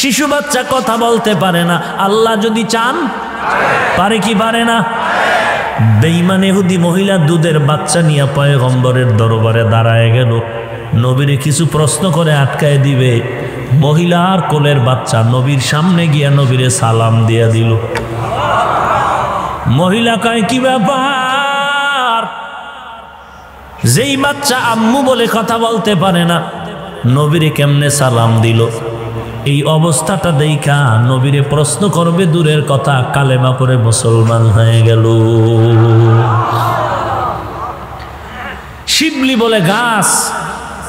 শিশু বাচ্চা কথা বলতে পারে না, আল্লাহ যদি চান পারে কি পারে না? বেঈমান ইহুদি মহিলা দুধের বাচ্চা নিয়ে পয়গম্বরের দরবারে দাঁড়ায় গেল, নবীরে কিছু প্রশ্ন করে আটকায় দিবে। মহিলার কোলের বাচ্চা নবীর সামনে গিয়া নবীরে সালাম দিয়া দিল। মহিলা কয় কি ব্যাপার? যেই বাচ্চা আম্মু বলে কথা বলতে পারে না, নবীরে কেমনে সালাম দিল? এই অবস্থাটা দেখা নবীরে প্রশ্ন করবে দূরের কথা, কালেমা পড়ে মুসলমান হয়ে গেল। শিবলি বলে গাছ,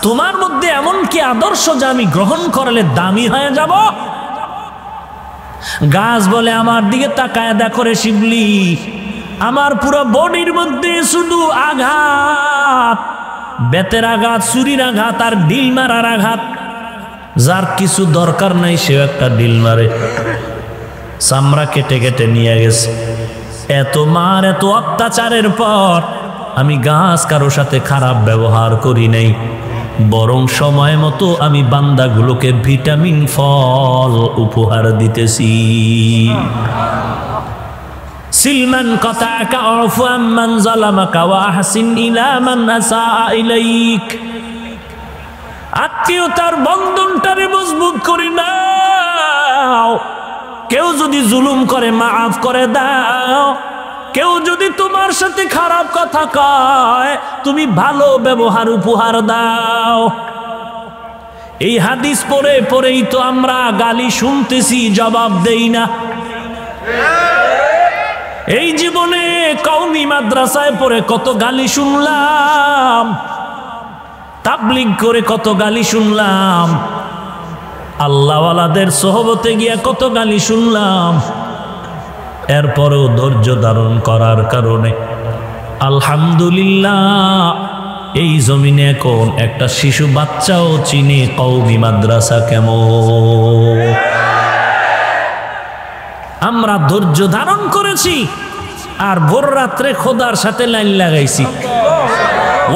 তোমার মধ্যে এমন কি আদর্শ যা আমি গ্রহণ করলে দামি হয়ে যাব? গাছ বলে আমার দিকে তাকায় দেখো রে শিবলি, আমার পুরো বডির মধ্যে শুধু আঘাত, বেতের আঘাত, ছুরির আঘাত আর ঢিল মারার আঘাত। যার কিছু দরকার নাই সে একটা ঢিল মারে, চামড়া কেটে কেটে নিয়ে গেছে। এত মার, এত অত্যাচারের পর আমি গাছ কারো সাথে খারাপ ব্যবহার করি নাই, বরং সময় মতো আমি বান্দাগুলোকে ভিটামিন ফল উপহার দিতেছি। সিলমান কাতাকা আফু আম্মান যালামাকা ওয়া আহসিন ইলা মান আসা ইলাইক। আত্মীয়তার বন্ধনটারে মজবুত করি নাও। কেউ যদি জুলুম করে মাফ করে দাও, কেউ যদি তোমার সাথে খারাপ কথা কয় তুমি ভালো ব্যবহার উপহার দাও। এই হাদিস পড়ে পড়েই তো আমরা গালি শুনতেছি, জবাব দেই না। এই জীবনে কওমি মাদ্রাসায় পড়ে কত গালি শুনলাম, তাবলীগ করে কত গালি শুনলাম, আল্লাহওয়ালাদের সোহবতে গিয়া কত গালি শুনলাম। এরপরেও ধৈর্য ধারণ করার কারণে আলহামদুলিল্লাহ এই জমিনে এখন একটা শিশু বাচ্চাও চিনে কওমি মাদ্রাসা কেমন। আমরা ধৈর্য ধারণ করেছি আর ভোর রাত্রে খোদার সাথে লাইন লাগাইছি।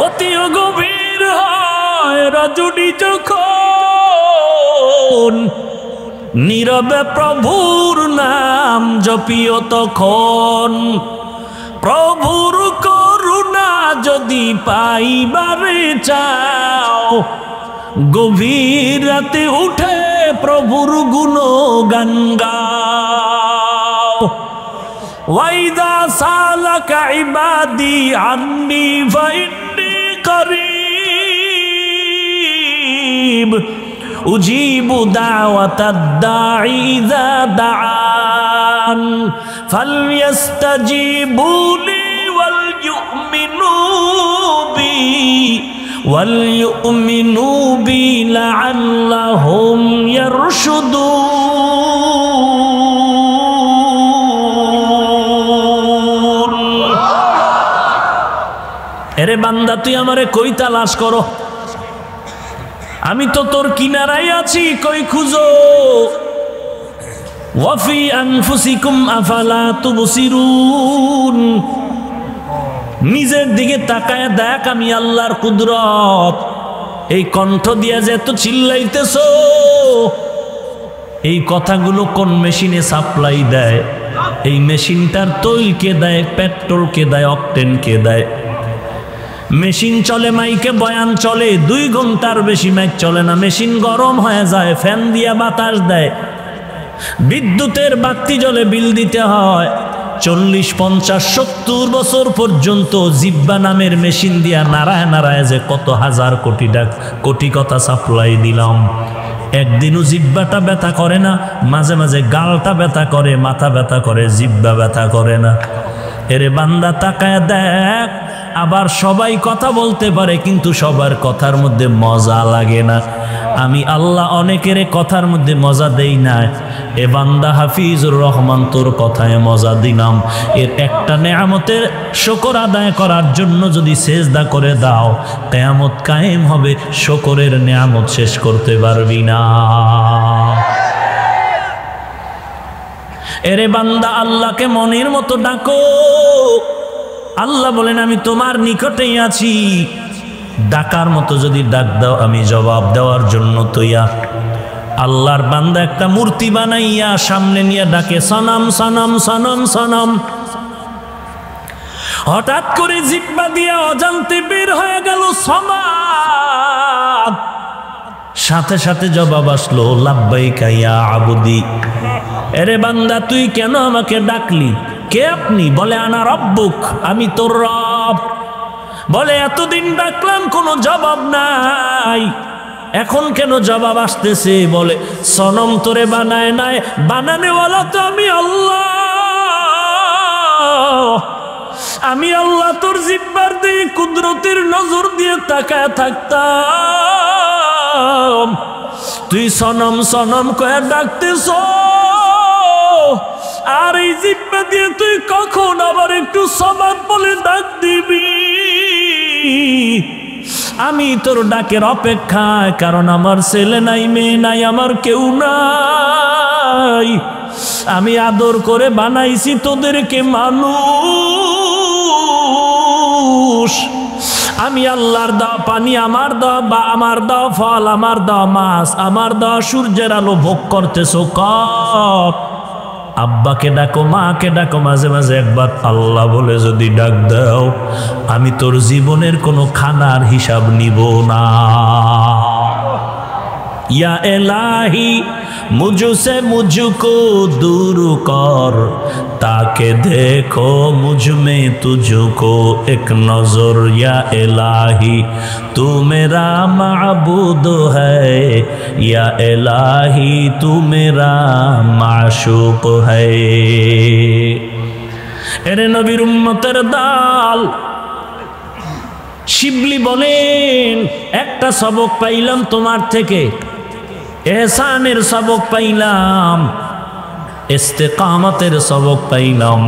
অতি গভীর হয় রজনী যখন, নীরবে প্রভুর নাম জপিও তখন। প্রভুর করুণা যদি পাইবারে চাও, গভীর রাতে উঠে প্রভুর গুণগান গাও। ওয়াইদা সালাকা ইবাদি আন্নি ফাইন্নি করিব, উজিবু দাওয়াতাদ দাঈ ইযা দাআন, ফালইস্তাজিবু লি ওয়ালইউমিনু বি লাআল্লাহুম ইয়ারশুদুন। এরে বান্দা, তুই আমারে কই তালাশ করো? আমি তো তোর কিনারায় আছি, কই খুঁজো? ওয়াফি আনফুসিকুম আফালা তুবসিরুন। নিজের দিকে তাকায় দেখ আমি আল্লাহর কুদরত। এই কণ্ঠ দিয়ে যে এত চিল্লাইতেছ, এই কথাগুলো কোন মেশিনে সাপ্লাই দেয়? এই মেশিনটার তৈল কে দেয়, পেট্রোল কে দেয়, অকটেন কে দেয়? মেশিন চলে, মাইকে বয়ান চলে, 2 ঘন্টার বেশি মাইক চলে না, মেশিন গরম হয়ে যায়, ফ্যান দিয়া বাতাস দেয়। বিদ্যুতের বাতি জ্বলে, বিল দিতে হয়। 40, 50, 70 বছর পর্যন্ত জিব্বা নামের মেশিন দিয়া নাড়ায় নাড়ায় যে কত হাজার কোটি কথা সাপ্লাই দিলাম, একদিনও জিব্বাটা ব্যথা করে না। মাঝে মাঝে গালটা ব্যথা করে, মাথা ব্যথা করে, জিব্বা ব্যথা করে না। এরে বান্দা তাকায় দেখ, আবার সবাই কথা বলতে পারে কিন্তু সবার কথার মধ্যে মজা লাগে না। আমি আল্লাহ অনেকের কথার মধ্যে মজা দেই না। এ বান্দা হাফিজুর রহমান, তোর কথায় মজা দিলাম। এর একটা নেয়ামতের শুকর আদায় করার জন্য যদি সেজদা করে দাও, কিয়ামত কায়েম হবে, শুকরের নেয়ামত শেষ করতে পারবি না। এরে বান্দা, আল্লাহকে মনের মতো ডাকো। আল্লাহ বলেন আমি তোমার নিকটেই আছি, ডাকার মতো যদি ডাক দাও আমি জবাব দেওয়ার জন্য তৈয়া। আল্লাহর বান্দা একটা মূর্তি বানাইয়া সামনে নিয়ে ডাকে সনম সনম সনম সনম। হঠাৎ করে জিহ্বা দিয়ে অজান্তে বের হয়ে গেল সমাদ। সাথে সাথে জবাব আসলো লাব্বাইকা ইয়া আবুদি। এরে বান্দা তুই কেন আমাকে ডাকলি? কে আপনি? বলে আনা রব্বুক, আমি তোর রব। বলে এতদিন ডাকলাম কোনো জবাব নাই, এখন কেন জবাব আসতেছে? বলে সনম তোরে বানায় নাই, বানানেওয়ালা তো আমি আল্লাহ। আমি আল্লাহ তোর জিহ্বার দিয়ে কুদরতের নজর দিয়ে তাকায় থাকতাম, তুই সনম সনম কয়ে ডাকতেছ। আর এই জিহ্বা দিয়ে তুই কখন আবার একটু সমান বলে ডাক দিবি? আমি তোর ডাকের অপেক্ষায়, কারণ আমার ছেলে নাই, মেয়ে নাই, আমার কেউ নাই। আমি আদর করে বানাইছি তোদেরকে মানুষ। আমি আল্লাহর দেওয়া পানি, আমার দেওয়া বা আমার দেওয়া ফল, আমার দেওয়া মাছ, আমার দেওয়া সূর্যের আলো ভোগ করতেছ। কর আব্বাকে ডাকো, মাকে ডাকো, মাঝে মাঝে একবার আল্লাহ বলে যদি ডাক দাও, আমি তোর জীবনের কোনো খানার হিসাব নিব না। या इलाही मुझसे मुझको दूर कर, ताके देखो मुझ में तुझको एक नजर। या इलाही तू मेरा माबूद है, या इलाही तू मेरा माशूक है। एरे नबीर उम्मतेर दाल শিবলি বলেন, একটা সবক পাইলাম তোমার থেকে, এহসানের সবক পাইলাম, ইস্তেকামতের সবক পাইলাম।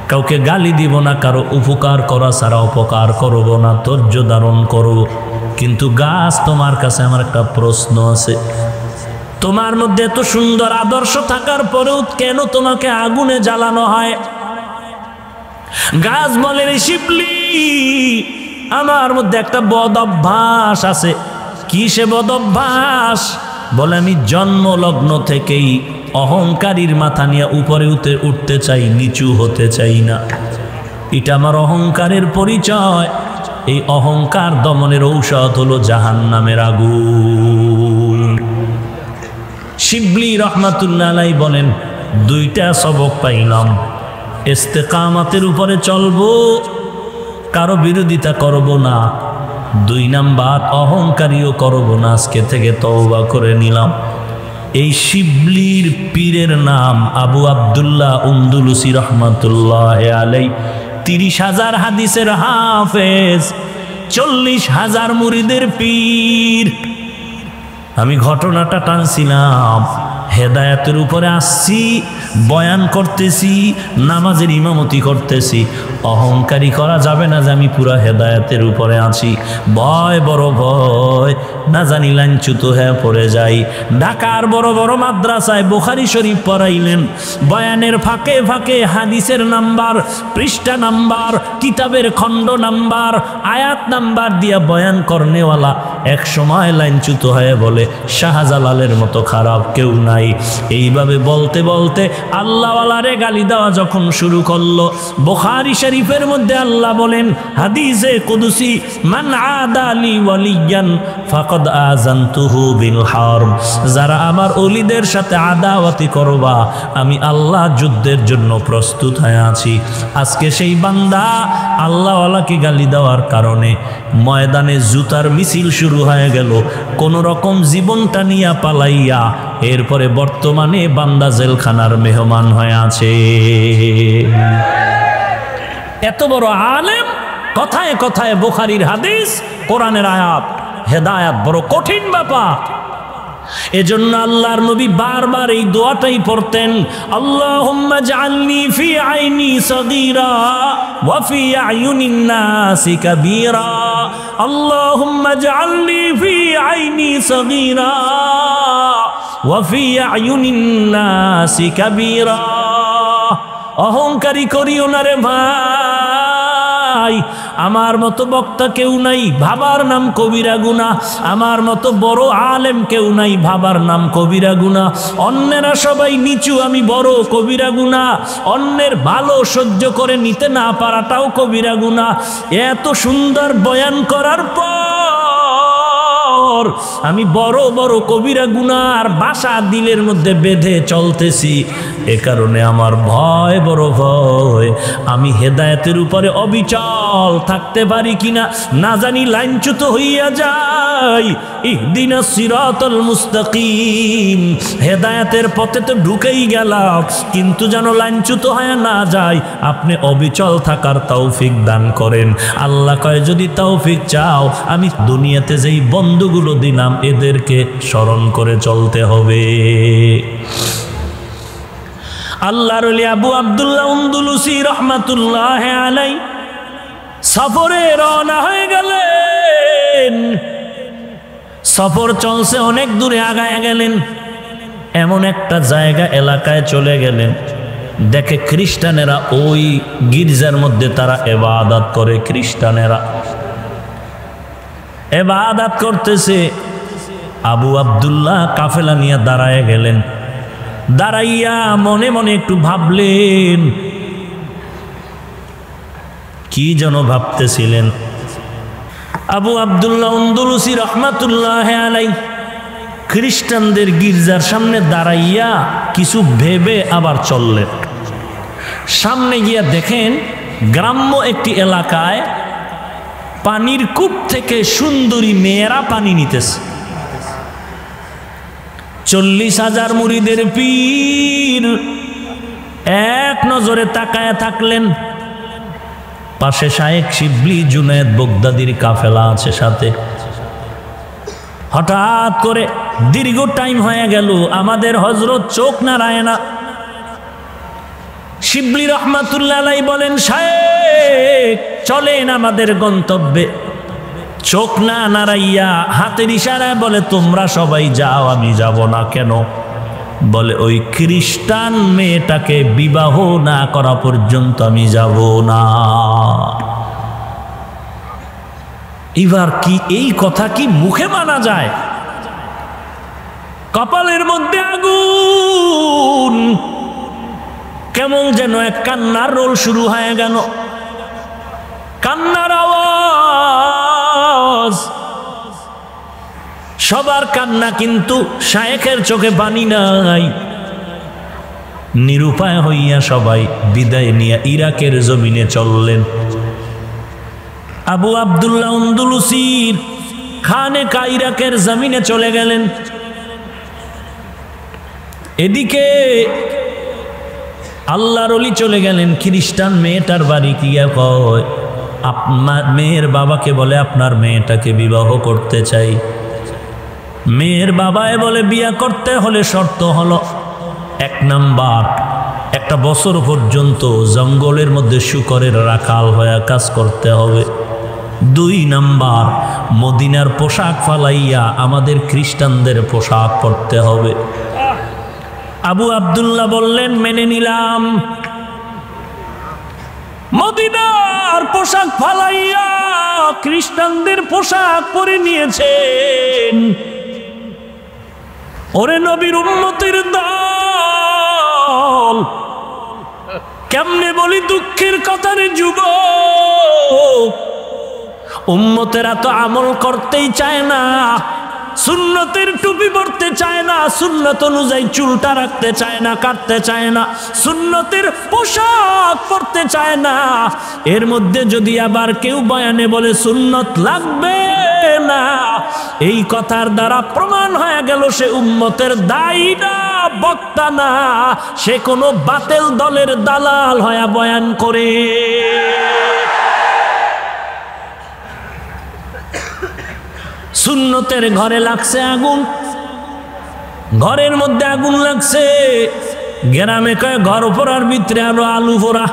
কাউকে গালি দিব না, কারো উপকার করা ছাড়া অপকার করব না, ধৈর্য ধারণ করব। কিন্তু গাছ, তোমার কাছে আমার একটা প্রশ্ন আছে। তোমার মধ্যে এত সুন্দর আদর্শ থাকার পরেও কেন তোমাকে আগুনে জ্বালানো হয়? গাছ বলে, রে শিবলি, আমার মধ্যে একটা বদ অভ্যাস আছে। কি সে বদ অভ্যাস? বলে, আমি জন্মলগ্ন থেকেই অহংকারীর মাথা নিয়ে উপরে উঠতে চাই, নিচু হতে চাই না। এটা আমার অহংকারের পরিচয়। এই অহংকার দমনের ঔষধ হলো জাহান্নামের আগুন। শিবলি রহমাতুল্লাহ আলাইহি বলেন, দুইটা সবক পাইলাম। ইস্তেকামতের উপরে চলবো, কারো বিরোধিতা করব না। 2 নাম্বার, অহংকারীও করব না। আজকে থেকে তওবা করে নিলাম। এই শিবলির পীরের নাম আবু আব্দুল্লাহ উন্দুলুসি রহমাতুল্লাহ আলাইহি। 30,000 হাদিসের হাফেজ, 40,000 মুরিদের পীর। আমি ঘটনাটা টানছিলাম, হেদায়েতের উপরে আসছি, বয়ান করতেছি, নামাজের ইমামতি করতেছি। অহংকারী করা যাবে না যে আমি পুরা হেদায়েতের উপরে আছি। ভয়, বড় ভয়, না জানি লাঞ্ছুত হয়ে পড়ে যাই। ঢাকার বড় বড় মাদ্রাসায় বুখারী শরীফ পড়াইলেন, বয়ানের ফাঁকে ফাঁকে হাদিসের নাম্বার, পৃষ্ঠা নাম্বার, কিতাবের খণ্ড নাম্বার, আয়াত নাম্বার দিয়া বয়ান করনেওয়ালা এক সময় লাঞ্ছুত হয়ে বলে, শাহজালালের মতো খারাপ কেউ নাই। এইভাবে বলতে বলতে আল্লাহওয়ালারে গালি দেওয়া যখন শুরু করলো, বুখারী শরীফের মধ্যে আল্লাহ বলেন হাদিসে কুদসি, মান আদালি ওয়ালিয়ান ফাকাদ আযানতুহু বিল হারব। যারা আমার ওলিদের সাথে আদাওয়াতি করবা, আমি আল্লাহ যুদ্ধের জন্য প্রস্তুত হয়ে আছি। আজকে সেই বান্দা আল্লাহওয়ালাকে গালি দেওয়ার কারণে ময়দানে জুতার মিছিল শুরু হয়ে গেল, কোন রকম জীবনটা নিয়ে পালাইয়া। এরপরে বর্তমানে বান্দা জেলখানার মেহমান হয়ে আছে। এত বড় আলেম, কথায় কথায় বুখারীর হাদিস, কোরআনের আয়াত, হেদায়েত বড় কঠিন ব্যাপার। এজন্য আল্লাহর নবী বারবার এই দোয়াটাই পড়তেন, আল্লাহুম্মা জাআলনি ফি আইনি সগীরা ওয়া ফি আয়ুনিন নাসি কাবীরা। আল্লাহুম্মা জাআলনি ফি আইনি সগীরা ওয়া ফি আয়ুনিন নাসি কাবীরা। অহংকারী করিও না রে ভাই। নাই, আমার মতো বক্তা কেউ নাই, ভাবার নাম কবিরা গুনাহ, আমার মতো বড় আলেম কেউ নাই, ভাবার নাম কবিরা গুনাহ, অন্যেরা সবাই নিচু, আমি বড়, কবিরা গুনাহ, অন্যের ভালো সহ্য করে নিতে না পারাটাও কবিরা গুনাহ। এত সুন্দর বয়ান করার পর আমি বড় বড় কবিরা গুনাহ আর বাসা দিলের মধ্যে বেঁধে চলতেছি। এ কারণে আমার ভয়, বড় ভয়, আমি হেদায়েতের উপরে অবিচল থাকতে পারি কিনা, না জানি লাইনচ্যুত হইয়া যাই। ইহদিনাস সিরাতাল মুস্তাকিম, হেদায়েতের পথে তো ঢুকেই গেলাম, কিন্তু যেন লাইনচ্যুত হয়ে না যায়, আপনি অবিচল থাকার তৌফিক দান করেন। আল্লাহ কয়, যদি তৌফিক চাও, আমি দুনিয়াতে যেই বন্ধুগুলো দিলাম এদেরকে স্মরণ করে চলতে হবে। আল্লাহর ওলি আবু আব্দুল্লাহ আন্দলুসি রহমাতুল্লাহ আলাইহি সফরে রওনা হয়ে গেলেন। সফর চলছে, অনেক দূরে আগায় গেলেন, এমন একটা জায়গা এলাকায় চলে গেলেন, দেখে খ্রিস্টানেরা ওই গির্জার মধ্যে তারা ইবাদত করে, খ্রিস্টানেরা ইবাদত করতেছে। আবু আব্দুল্লাহ কাফেলা নিয়ে দাঁড়ায় গেলেন, দাঁড়াইয়া মনে মনে একটু ভাবলেন, কি যেন ভাবতেছিলেন। আবু আব্দুল্লাহ আন্দলুসি রহমাতুল্লাহ আলাইহি খ্রিস্টানদের গির্জার সামনে দাঁড়াইয়া কিছু ভেবে আবার চললেন। সামনে গিয়া দেখেন গ্রাম্য একটি এলাকায় পানির কূপ থেকে সুন্দরী মেয়েরা পানি নিতেছে। 40,000 মুরিদের পীর এক নজরে তাকায় থাকলেন। পাশে শায়েখ শিবলি, জুনায়েদ বগদাদির কাফেলা আছে সাথে। হঠাৎ করে দীর্ঘ টাইম হয়ে গেল, আমাদের হযরত চোখ নাড়ায় না। শিবলি রহমাতুল্লাহ আলাইহি বলেন, শায়েখ চলেন আমাদের গন্তব্যে। চোখ না নাড়াইয়া হাতের ইশারায় বলে, তোমরা সবাই যাও, আমি যাব না। কেন? বলে, ওই খ্রিস্টান মেয়েটাকে বিবাহ না করা পর্যন্ত আমি যাব না। এবার কি এই কথা কি মুখে মানা যায়? কপালের মধ্যে আগুন, কেমন যেন এক কান্নার রোল শুরু হয়ে গেল, কান্নার আওয়াজ, সবার কান্না, কিন্তু শায়েখের চোখে পানি নাই। নিরুপায় হইয়া সবাই বিদায় নিয়ে ইরাকের জমিনে চললেন। আবু আব্দুল্লাহ আন্দলুসির খানেকা ইরাকের জমিনে চলে গেলেন। এদিকে আল্লাহর ওলি চলে গেলেন খ্রিস্টান মেয়েটার বাড়ি। গিয়া কয়, আপনার মেয়ের বাবাকে বলে, আপনার মেয়েটাকে বিবাহ করতে চাই। মেয়ের বাবায় বলে, বিয়া করতে হলে শর্ত হলো, 1 নাম্বার, 1 বছর পর্যন্ত জঙ্গলের মধ্যে শূকরের রাখাল হয়ে কাজ করতে হবে। 2 নাম্বার, মদিনার পোশাক ফালাইয়া আমাদের খ্রিস্টানদের পোশাক পরতে হবে। আবু আব্দুল্লাহ বললেন, মেনে নিলাম। মদিনার পোশাক ফালাইয়া খ্রিস্টানদের পোশাক পরে নিয়েছেন। ওরে নবীর উম্মতের দল, কেমনে বলি দুঃখের কথা রে যুবক, উম্মতেরা তো আমল করতেই চায় না, সুন্নতের টুপি পরতে চায় না, সুন্নত অনুযায়ী চুলটা রাখতে চায় না, কাটতে চায় না, সুন্নতের পোশাক পরতে চায় না। এর মধ্যে যদি আবার কেউ বয়ানে বলে সুন্নত লাগবে না, এই কথার দ্বারা প্রমাণ হয়ে গেল সে উম্মতের দায়ী না, বক্তা না, সে কোনো বাতিল দলের দালাল হয়ে বয়ান করে। সুন্নতের ঘরে লাগছে আগুন, ঘরের মধ্যে আগুন লাগছে। গ্রামে কয় ঘর পোড়ার ভিতরে আরো আলু পোড়া।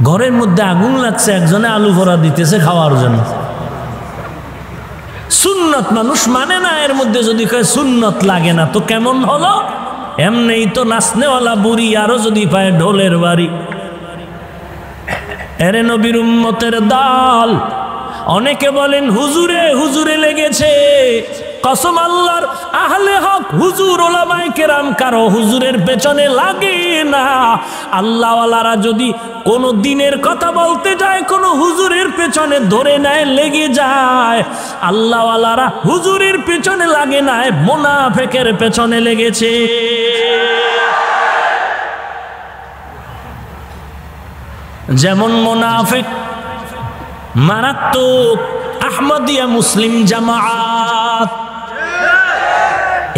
ঘরের মধ্যে আগুন লাগছে, একজনে আলু পোড়া দিতেছে খাওয়ার জন্য। সুন্নত মানুষ মানে না, এর মধ্যে যদি কয় সুন্নত লাগে না তো কেমন হলো? এমনি তো নাচনেওয়ালা বুড়ি, আরো যদি পায় ঢোলের বাড়ি। এরে নবীর উম্মতের দল, অনেকে বলেন হুজুরে হুজুরে লেগেছে। কসম আল্লাহর, আহলে হক হুজুর ওলামায়ে কেরাম কারো হুজুরের পেছনে লাগে না। আল্লাহওয়ালারা যদি কোনো দিনের কথা বলতে যায়, কোনো হুজুরের পেছনে ধরে নেয়, লেগে যায়। আল্লাহওয়ালারা হুজুরের পেছনে লাগে না, মুনাফিকের পেছনে লেগেছে। যেমন মুনাফিক মারাত্মক আহমদিয়া মুসলিম জামাআত,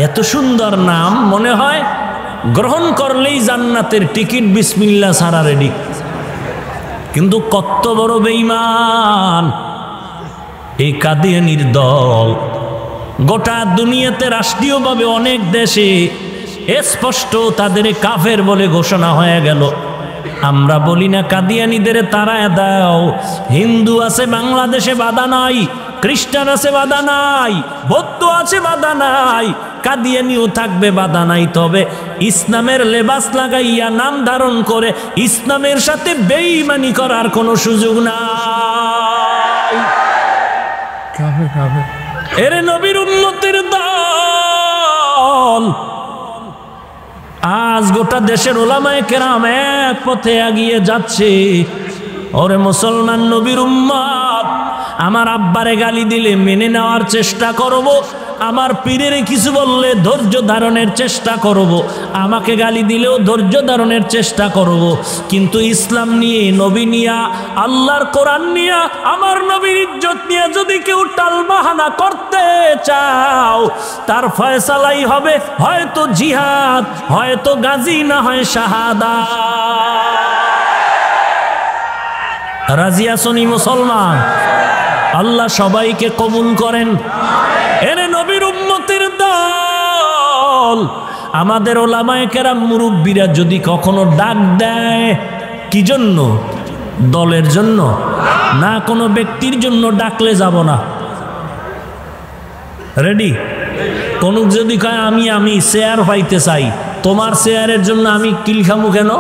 এত সুন্দর নাম, মনে হয় গ্রহণ করলেই জান্নাতের টিকিট বিসমিল্লাহ সারা রেডি। কিন্তু কত বড় বেঈমান এই কাদিয়ানির দল। গোটা দুনিয়াতে রাষ্ট্রীয়ভাবে অনেক দেশে স্পষ্ট তাদের কাফের বলে ঘোষণা হয়ে গেল। আমরা বলি না কাদিয়ানিদের তাড়ায় দাও। হিন্দু আছে বাংলাদেশে, বাধা নাই। খ্রিস্টান আছে, বাধা নাই। বৌদ্ধ আছে, বাধা নাই। কাদিয়ানিও থাকবে, বাধা নাই। তবে ইসলামের লেবাস লাগাইয়া নাম ধারণ করে ইসলামের সাথে বেঈমানি করার কোনো সুযোগ নাই। এরে নবীর উম্মতের দল, আজ গোটা দেশের ওলামায়ে কেরাম এক পথে এগিয়ে যাচ্ছে। ওরে মুসলমান নবীর উম্মত, আমার আব্বারে গালি দিলে মেনে নেওয়ার চেষ্টা করব, আমার পীরের কিছু বললে ধৈর্য ধারণের চেষ্টা করব, আমাকে গালি দিলেও ধৈর্য ধারণের চেষ্টা করব। কিন্তু ইসলাম নিয়ে, নবী নিয়া, আল্লাহর কোরআন নিয়া, আমার নবীর ইজ্জত নিয়ে যদি কেউ টালবাহানা করতে চাও, তার ফয়সালাই হবে হয়তো জিহাদ, হয়তো গাজী, না হয় শাহাদাত। রাজি আসনি মুসলমান? আল্লাহ সবাইকে কবুল করেন। এরে নবীর উম্মতের দল, আমাদের ওলামায়ে কেরাম মুরব্বীরা যদি কখনো ডাক দেয়, কি জন্য? দলের জন্য না, কোনো ব্যক্তির জন্য ডাকলে যাব না। রেডি? কোন যদি কয় আমি শেয়ার পাইতে চাই, তোমার শেয়ারের জন্য আমি কিল খামু কেন?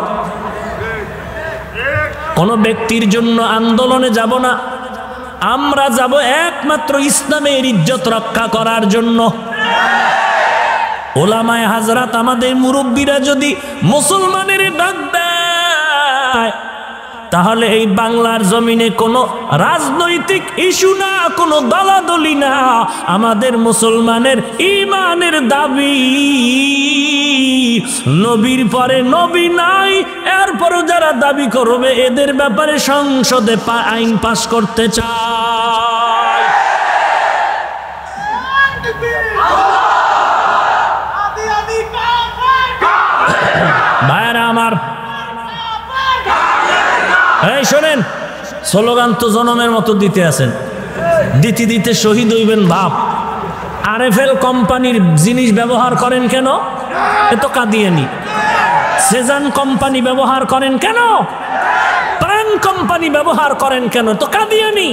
কোন ব্যক্তির জন্য আন্দোলনে যাব না। আমরা যাব একমাত্র ইসলামের ইজ্জত রক্ষা করার জন্য। ওলামায়ে হাজরাত, আমাদের মুরব্বীরা যদি মুসলমানের ডাক দেয়, তাহলে এই বাংলার জমিনে কোনো রাজনৈতিক ইস্যু না, কোনো দলাদলি না, আমাদের মুসলমানের ঈমানের দাবি। নবীর পরে নবী নাই, এরপরও যারা দাবি করবে এদের ব্যাপারে সংসদে আইন পাস করতে চায়। ভাইরা আমার, এই শোনেন, স্লোগান তো জনমের মতো দিতে আছেন, দিতে দিতে শহীদ হইবেন বাপ। আরএফএল কোম্পানির জিনিস ব্যবহার করেন কেন? এ তো কাদিয়ানি। সেজান কোম্পানি ব্যবহার করেন কেন? প্রাণ কোম্পানি ব্যবহার করেন কেন? তো কাদিয়ানি।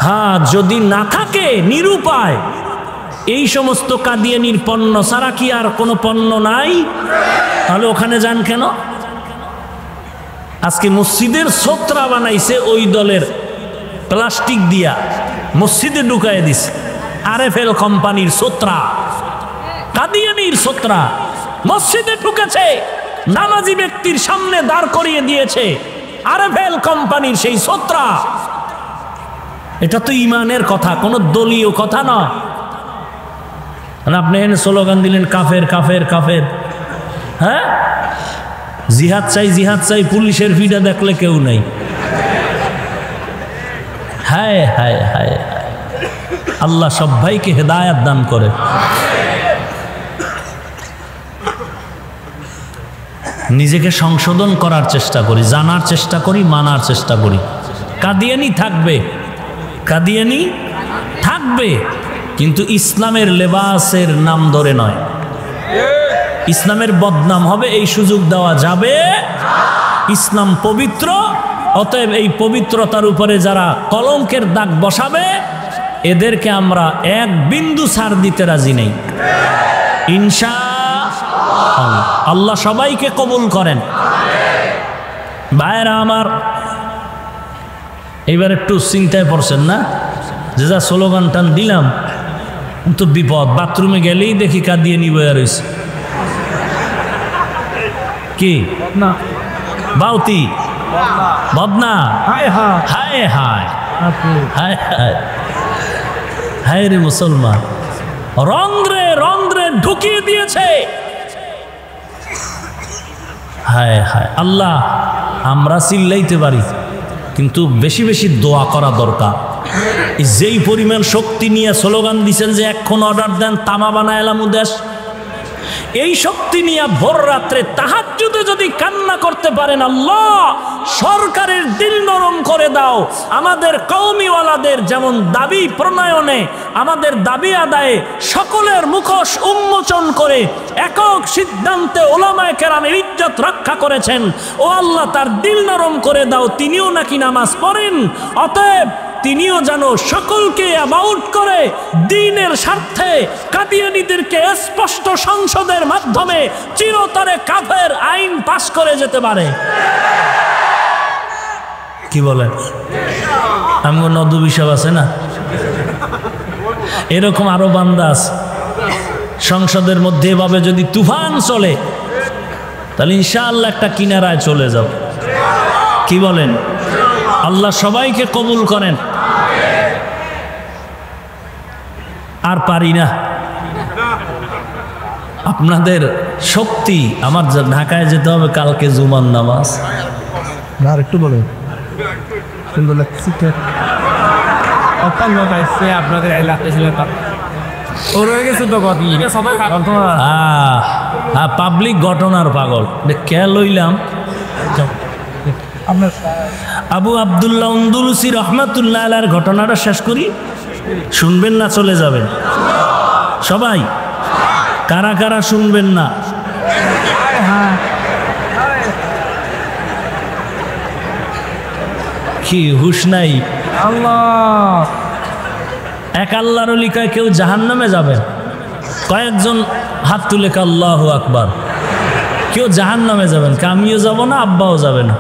হ্যাঁ, যদি না থাকে নিরুপায়, এই সমস্ত কাদিয়ানির পণ্য ছাড়া কি আর কোনো পণ্য নাই? তাহলে ওখানে যান কেন? আজকে মসজিদের ছত্রা বানাইছে ওই দলের, প্লাস্টিক দিয়া মসজিদে ঢুকায় দিছে। আরএফএল কোম্পানির ছত্রা, কাদিয়ানির ছত্রা মসজিদে ঢুকেছে, নামাজি ব্যক্তির সামনে দাঁড় করিয়ে দিয়েছে আরএফএল কোম্পানির সেই ছত্রা। এটা তো ইমানের কথা, কোনো দলীয় কথা না। আপনি এনে স্লোগান দিলেন কাফের কাফের কাফের। হ্যাঁ, জিহাদ চাই জিহাদ চাই, পুলিশের ভিড়া দেখলে কেউ নাই। হায় হায় হায়, আল্লাহ সব ভাইকে হেদায়াত দান করে। নিজেকে সংশোধন করার চেষ্টা করি, জানার চেষ্টা করি, মানার চেষ্টা করি। কাদিয়ানি থাকবে, কাদিয়ানি থাকবে, কিন্তু ইসলামের লেবাসের নাম ধরে নয়। ইসলামের বদনাম হবে, এই সুযোগ দেওয়া যাবে। ইসলাম পবিত্র, অতএব এই পবিত্রতার উপরে যারা কলঙ্কের দাগ বসাবে এদেরকে আমরা এক বিন্দু ছাড় দিতে রাজি নেই ইনশাআল্লাহ। আল্লাহ সবাইকে কবুল করেন। ভাইরা আমার, এবার একটু চিন্তায় পড়ছেন না যে যা স্লোগান টান দিলাম তো বিপদ। বাথরুমে গেলেই দেখি কাঁদিয়ে নিবে আর কি না বাউতি বদনা, হায় হায় হায় হায় আপনি হায় হায় হায় রে মুসলমান, রন্ধ্রে রন্ধ্রে ঢুকিয়ে দিয়েছে। হায় হায় আল্লাহ, আমরা চিল্লাইতে পারি কিন্তু বেশি বেশি দোয়া করা দরকার। যেই পরিমাণ শক্তি নিয়ে স্লোগান দিচ্ছেন যে এখন অর্ডার দেন তামা বানায় এলাম দেশ, এই শক্তি নিয়ে ভোর রাত্রে তাহাজ্জুদে যদি কান্না করতে পারেন, আল্লাহ সরকারের দিল নরম করে দাও। আমাদের কওমিওয়ালাদের যেমন দাবি প্রণয়নে, আমাদের দাবি আদায়ে সকলের মুখোশ উন্মোচন করে একক সিদ্ধান্তে ওলামায়ে কেরামের ইজ্জত রক্ষা করেছেন। ও আল্লাহ, তার দিল নরম করে দাও। তিনিও নাকি নামাজ পড়েন, অতএব তিনিও যেন সকলকে অ্যাবাউট করে দ্বীনের স্বার্থে কাদিয়ানীদেরকে স্পষ্ট সংসদের মাধ্যমে চিরতরে কাফের আইন পাশ করে যেতে পারে। কি বলেন? আমগো নদী সাহেব আছে না, এরকম আরো বান্দা আছে। সংসদের মধ্যে এভাবে যদি তুফান চলে তাহলে ইনশাআল্লাহ একটা কিনারায় চলে যাব। কি বলেন? আল্লাহ সবাইকে কবুল করেন। আর পারি না, আপনাদের শক্তি। আমার ঢাকায় যেতে হবে কালকে জুমার নামাজ। আর একটু বলেন, সুন্দর লাগছে। আপনাদের এলাকায় ছিল ও রয়ে গেছে তো পাবলিক ঘটনার পাগল কে লইলাম। আপনার আবু আব্দুল্লাহ আন্দুলুসি রহমাতুল্লাহ আলাইহির ঘটনাটা শেষ করি, শুনবেন না চলে যাবেন সবাই? কারা কারা শুনবেন না? কি হুশ নাই? আল্লাহ এক আল্লাহর ওলি কয় কেউ জাহান্নামে যাবে, কয়েকজন হাত তুলে কে আল্লাহু আকবার। কেউ জাহান্নামে যাবেন, আমিও যাব না, আব্বাও যাবে না।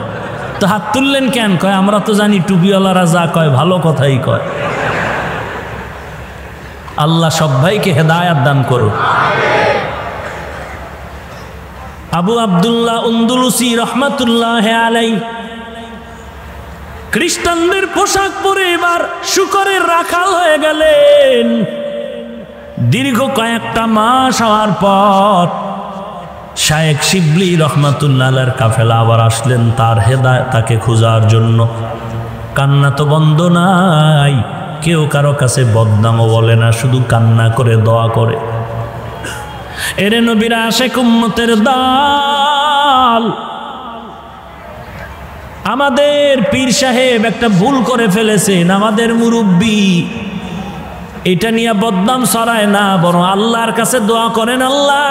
তো হাত তুললেন কেন? কয় আমরা তো জানি টুপিওয়ালারা যা কয় ভালো কথাই কয়। আল্লাহ সব ভাইকে হেদায়াত দান করুন। আবু আব্দুল্লাহ আন্দুলুসি রহমাতুল্লাহ আলাইহি খ্রিস্টানদের পোশাক পরে এবার শুকরের রাখাল হয়ে গেলেন। দীর্ঘ কয়েকটা মাস হওয়ার পর শায়েখ শিবলি রহমাতুল্লাহ আলাইহির কাফেলা আবার আসলেন তার হেদায়েতকে খোঁজার জন্য। কান্না তো বন্ধ নাই, কেউ কারো কাছে বদনামও বলে না, শুধু কান্না করে দোয়া করে। এরে নবীর আশিক উম্মতের দল, আমাদের পীর সাহেব একটা ভুল করে ফেলেছেন। আমাদের মুরব্বী এটা নিয়ে বদনাম ছড়ায় না, বরং আল্লাহর কাছে দোয়া করেন, আল্লাহ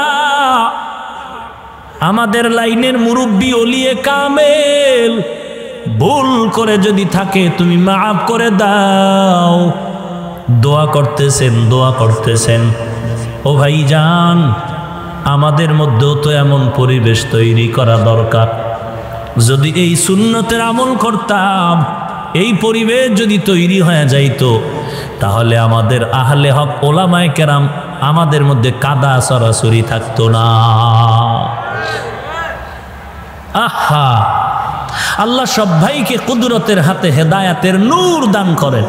আমাদের লাইনের মুরব্বী ওলিয়ে কামেল ভুল করে যদি থাকে তুমি মাফ করে দাও। দোয়া করতেছেন, দোয়া করতেছেন। ও ভাইজান, আমাদের মধ্যেও তো এমন পরিবেশ তৈরি করা দরকার। যদি এই সুন্নতের আমল করতাম, এই পরিবেশ যদি তৈরি হয়ে যাইতো, তাহলে আমাদের আহলে হক ওলামায়ে কেরাম আমাদের মধ্যে কাদা সরাসরি থাকতো না। আহা, আল্লাহ সব ভাইকে কুদরতের হাতে হেদায়াতের নূর দান করেন।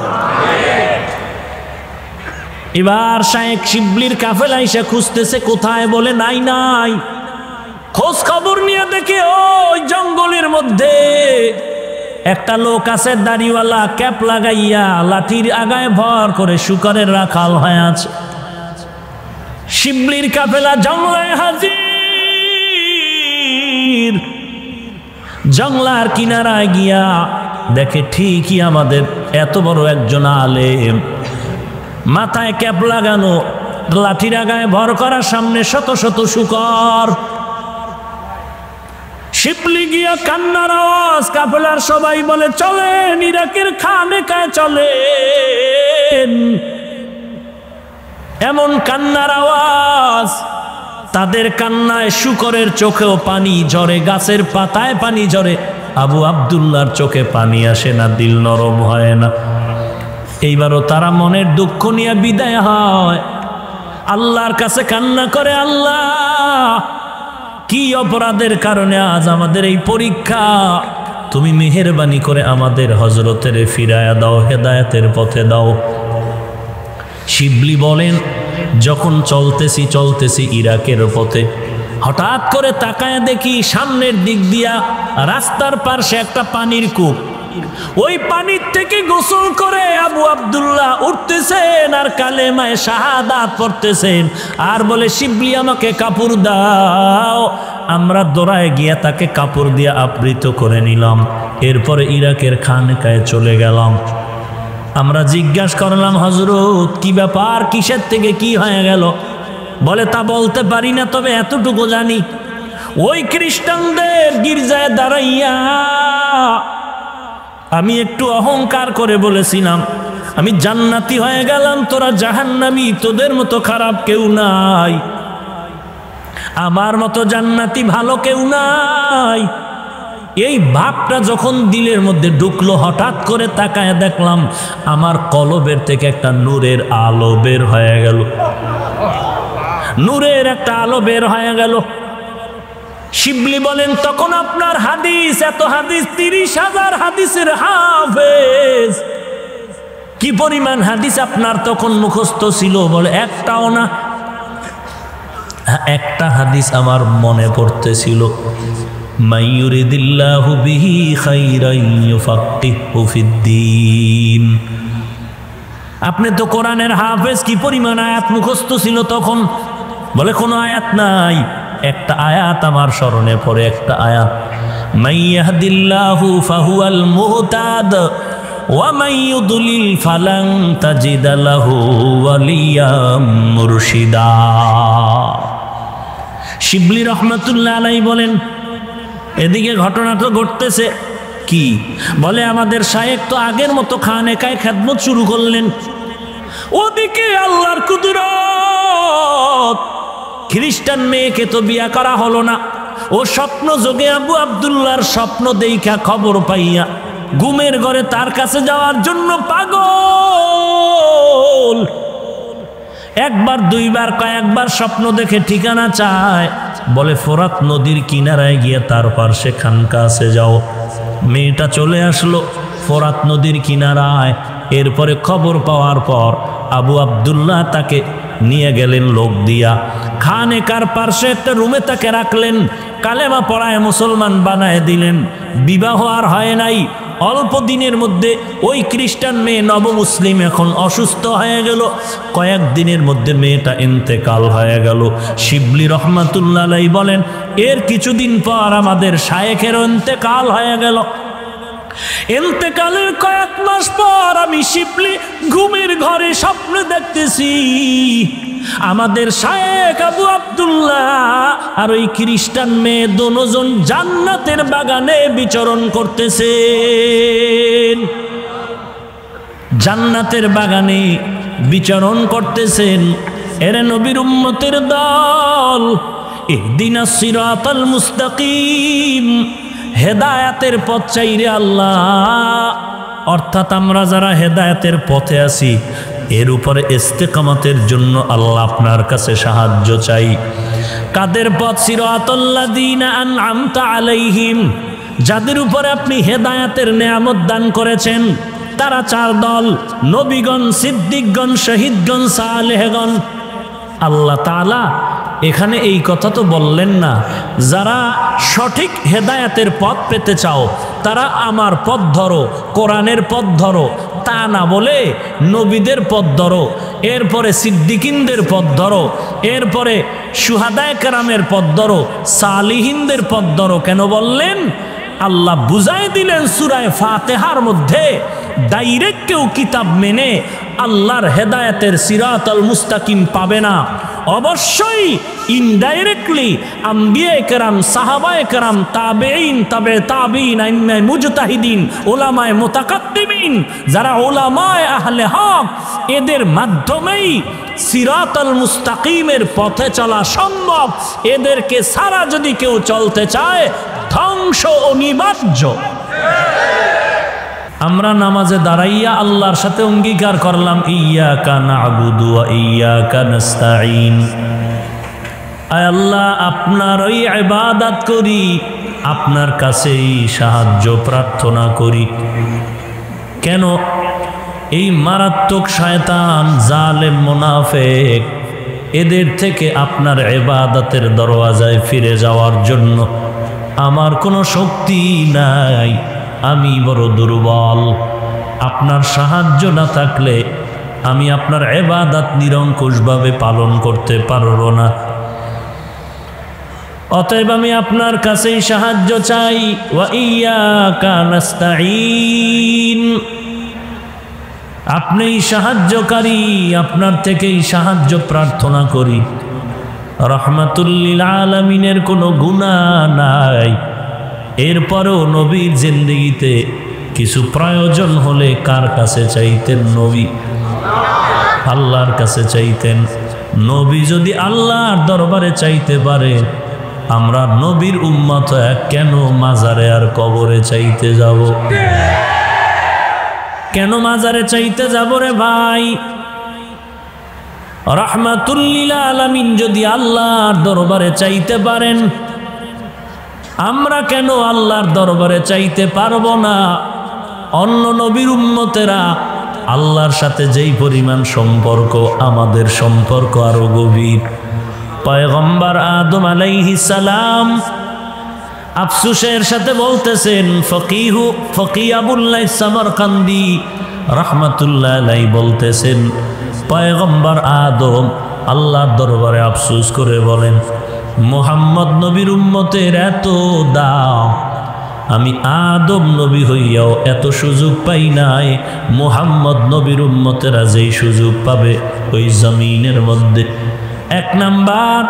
এবার শায়েখ শিবলির কাফেলা এসে খুঁজতেছে কোথায়, বলে নাই নাই। খোঁজ খবর নিয়ে দেখে ওই জঙ্গলের মধ্যে একটা লোক আছে, দাড়িওয়ালা, ক্যাপ লাগাইয়া, লাঠির আগায় ভর করে শুকরের রাখাল হয়ে আছে। শিবলির কাফেলা জংলায় হাজির। জংলার কিনারায় গিয়া দেখে ঠিকই আমাদের এত বড় একজন আলেম, মাথায় ক্যাপ লাগানো, লাঠির আগায় ভর করার সামনে শত শত শুকর। শিবলি গিয়া কান্নার আওয়াজ, কাফেলার সবাই বলে চলেন ইরাকের খানেকায় চলেন। এমন কান্নার আওয়াজ, তাদের কান্নায় শুকরের চোখেও পানি ঝরে, গাছের পাতায় পানি ঝরে। আবু আব্দুল্লাহর চোখে পানি আসে না, দিল নরম হয় না। এইবারও তারা মনের দুঃখ নিয়ে বিদায় হয়, আল্লাহর কাছে কান্না করে, আল্লাহ কি অপরাধের কারণে আজ আমাদের এই পরীক্ষা, তুমি মেহেরবানি করে আমাদের হযরতের ফিরায়া দাও, হেদায়েতের পথে দাও। শিবলি বলেন, যখন চলতেছি ইরাকের পথে, হঠাৎ করে তাকায় দেখি সামনের দিক দিয়া রাস্তার পাশে একটা পানির কূপ। ওই পানির থেকে গোসল করে আবু আব্দুল্লাহ উঠতেছেন আর কালেমায়ে শাহাদাত পড়তেছেন, আর বলে, শিবলি আমাকে কাপড় দাও। আমরা দৌড়ায় গিয়া তাকে কাপড় দিয়ে আবৃত করে নিলাম। এরপরে ইরাকের খানকায় চলে গেলাম। আমরা জিজ্ঞাসা করলাম, হযরত কি ব্যাপার, কিসের থেকে কি হয়ে গেল? বলে, তা বলতে পারি না, তবে এতটুকু জানি, ওই খ্রিস্টানদের গির্জায় দাঁড়াইয়া আমি একটু অহংকার করে বলেছিলাম আমি জান্নাতি হয়ে গেলাম, তোরা জাহান্নামী, তোদের মতো খারাপ কেউ নাই, আমার মতো জান্নাতি ভালো কেউ নাই। এই ভাবটা যখন দিলের মধ্যে ঢুকলো, হঠাৎ করে তাকায় দেখলাম আমার কলবের থেকে একটা নূরের আলো বের হয়ে গেল, নূরের একটা আলো বের হয়ে গেল। শিবলি বলেন, তখন আপনার হাদিস, এত হাদিস, 30,000 হাদিসের হাফেজ, কি পরিমাণ হাদিস আপনার তখন মুখস্থ ছিল? বলে, একটাও না। একটা হাদিস আমার মনে পড়তেছিল, মাইয়ুরিদিল্লাহু বিহি খাইরান ইউফাক্কিহু ফিদ্দীন। আপনি তো কোরআনের হাফেজ, কি পরিমাণ আয়াত মুখস্থ ছিল তখন? বলে, কোনো আয়াত নাই, একটা আয়াত আমার স্মরণে পড়ে, একটা আয়াত, মাইয়াহদিল্লাহু ফাহুয়াল মুহতাদ ওয়া মাইয়ুদলিল ফালান তাজিদা লাহু ওয়ালিয়াম মুরশিদা। শিবলি রহমাতুল্লাহ আলাইহি বলেন, এদিকে ঘটনা তো ঘটতেছে কি, বলে আমাদের শায়েখ তো আগের মতো খানেকায় খেদমত শুরু করলেন, ওদিকে আল্লাহর কুদরত, খ্রিস্টান মেয়েকে তো বিয়া করা হলো না। ও স্বপ্ন যোগে আবু আব্দুল্লাহর স্বপ্ন দেইখা খবর পাইয়া ঘুমের ঘরে তার কাছে যাওয়ার জন্য পাগল। একবার দুইবার কয়েকবার স্বপ্ন দেখে ঠিকানা চায়, বলে ফোরাত নদীর কিনারায় গিয়ে তার পার্শ্বে খানকা আছে, যাও। মেয়েটা চলে আসলো ফোরাত নদীর কিনারায়। এরপরে খবর পাওয়ার পর আবু আব্দুল্লাহ তাকে নিয়ে গেলেন লোক দিয়া, খানেকার পার্শ্বে একটা রুমে তাকে রাখলেন, কালেমা পড়ায় মুসলমান বানায় দিলেন। বিবাহ আর হয় নাই, অল্প দিনের মধ্যে ওই খ্রিস্টান মেয়ে নবমুসলিম এখন অসুস্থ হয়ে গেল, কয়েকদিনের মধ্যে মেয়েটা ইন্তেকাল হয়ে গেল। শিবলি রহমাতুল্লাহ আলাইহি বলেন, এর কিছুদিন পর আমাদের শায়েখেরও ইন্তেকাল হয়ে গেল। ইন্তেকালের কয়েক মাস পর আমি শিবলি ঘুমের ঘরে স্বপ্ন দেখতেছি, আমাদের শায়েখ আবু আব্দুল্লাহ আর ওই খ্রিস্টান মেয়ে দুজন জান্নাতের বাগানে বিচরণ করতেছেন, জান্নাতের বাগানে বিচরণ করতেছেন। এরে নবীর উম্মতের দল, ইহদিনাস সিরাতাল মুস্তাকিম, হেদায়েতের পথ চাই রে আল্লাহ। অর্থাৎ আমরা যারা হেদায়েতের পথে আছি, এর উপরে ইস্তেকামতের জন্য আল্লাহ আপনার কাছে সাহায্য চাই। কাদের পথ? সিরাতাল্লাযীনা আন'আমতা আলাইহিম, যাদের উপরে আপনি হেদায়েতের নেয়ামত দান করেছেন। তারা 4 দল, নবীগণ, সিদ্দিকগণ, শহীদগণ, সালেহগণ। আল্লাহ তাআলা এখানে এই কথা তো বললেন না, যারা সঠিক হেদায়েতের পথ পেতে চাও তারা আমার পথ ধরো, কোরআনের পথ ধরো, তা না বলে নবীদের পথ ধরো, এরপরে সিদ্দিকিনদের পথ ধরো, এরপরে শুহাদায়ে কেরামের পথ ধরো, সালিহিনদের পথ ধরো। কেন বললেন? আল্লাহ বুঝাই দিলেন সূরা ফাতিহার মধ্যে, ডাইরেক্ট কেউ কিতাব মেনে আল্লাহর হেদায়েতের সিরাতাল মুস্তাকিম পাবে না, অবশ্যই ইনডাইরেক্টলি আম্বিয়ায়ে কেরাম, সাহাবায়ে কেরাম, তাবেঈন, তাবে তাবেঈন, আইম্মায়ে মুজতাহিদিন, উলামায়ে মুতাকাদ্দিমিন, যারা উলামায়ে আহলে হক, এদের মাধ্যমেই সিরাতাল মুস্তাকিমের পথে চলা সম্ভব। এদেরকে ছাড়া যদি কেউ চলতে চায় ধ্বংস অনিবার্য। আমরা নামাজে দাঁড়াইয়া আল্লাহর সাথে অঙ্গীকার করলাম, ইয়্যাকা না'বুদু ওয়া ইয়্যাকা নাস্তাঈন। আয় আল্লাহ, আপনার ওই ইবাদত করি, আপনার কাছেই সাহায্য প্রার্থনা করি। কেন? এই মারাত্মক শয়তান, জালেম, মুনাফিক, এদের থেকে আপনার ইবাদতের দরওয়াজায় ফিরে যাওয়ার জন্য আমার কোনো শক্তি নাই, আমি বড় দুর্বল। আপনার সাহায্য না থাকলে আমি আপনার ইবাদত নিরঙ্কুশভাবে পালন করতে পারব না। অতএব আমি আপনার কাছেই সাহায্য চাই। ওয়া ইয়্যাকা নাস্তাঈন, আপনিই সাহায্যকারী, আপনার থেকেই সাহায্য প্রার্থনা করি। রহমাতুল লিল আলামিনের কোনো গুনাহ নাই, এরপরেও নবীর জিন্দেগিতে কিছু প্রয়োজন হলে কার কাছে চাইতেন? নবী আল্লাহর কাছে চাইতেন। নবী যদি আল্লাহর দরবারে চাইতে পারে, আমরা নবীর উম্মত কেন মাজারে আর কবরে চাইতে যাব? কেন মাজারে চাইতে যাব রে ভাই? রাহমাতুল লিল আলামিন যদি আল্লাহর দরবারে চাইতে পারেন, আমরা কেন আল্লাহর দরবারে চাইতে পারবো না? অন্য নবীর উম্মতেরা আল্লাহর সাথে যেই পরিমাণ সম্পর্ক, আমাদের সম্পর্ক আরো গভীর। পয়গম্বর আদম আলাইহিস সালাম আফসোসের সাথে বলতেছেন, ফকিহ আবুল্লাহ সামারকান্দি রাহমাতুল্লাহ আলাইহি বলতেছেন, পয়গম্বর আদম আল্লাহর দরবারে আফসোস করে বলেন, মুহাম্মদ নবীর উম্মতের এত দাম, আমি আদম নবী হইয়াও এত সুযোগ পাই নাই, মুহাম্মদ নবীর উম্মতেরা যেই সুযোগ পাবে ওই জমিনের মধ্যে। এক নাম্বার,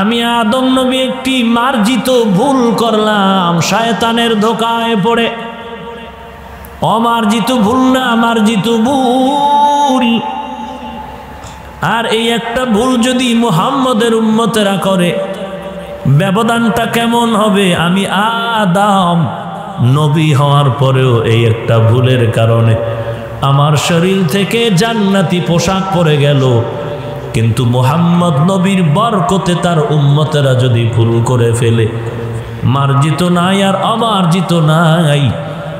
আমি আদম নবী একটি মার্জিত ভুল করলাম, শয়তানের ধোকায় পড়ে। অমার্জিত ভুল না, মার্জিত ভুল। আর এই একটা ভুল যদি মুহাম্মদের উম্মতেরা করে, ব্যবধানটা কেমন হবে? আমি আদম নবী হওয়ার পরেও এই একটা ভুলের কারণে আমার শরীর থেকে জান্নাতি পোশাক পরে গেল, কিন্তু মুহাম্মদ নবীর বরকতে তার উম্মতেরা যদি ভুল করে ফেলে, মার্জিত নাই আর অমার্জিত নাই,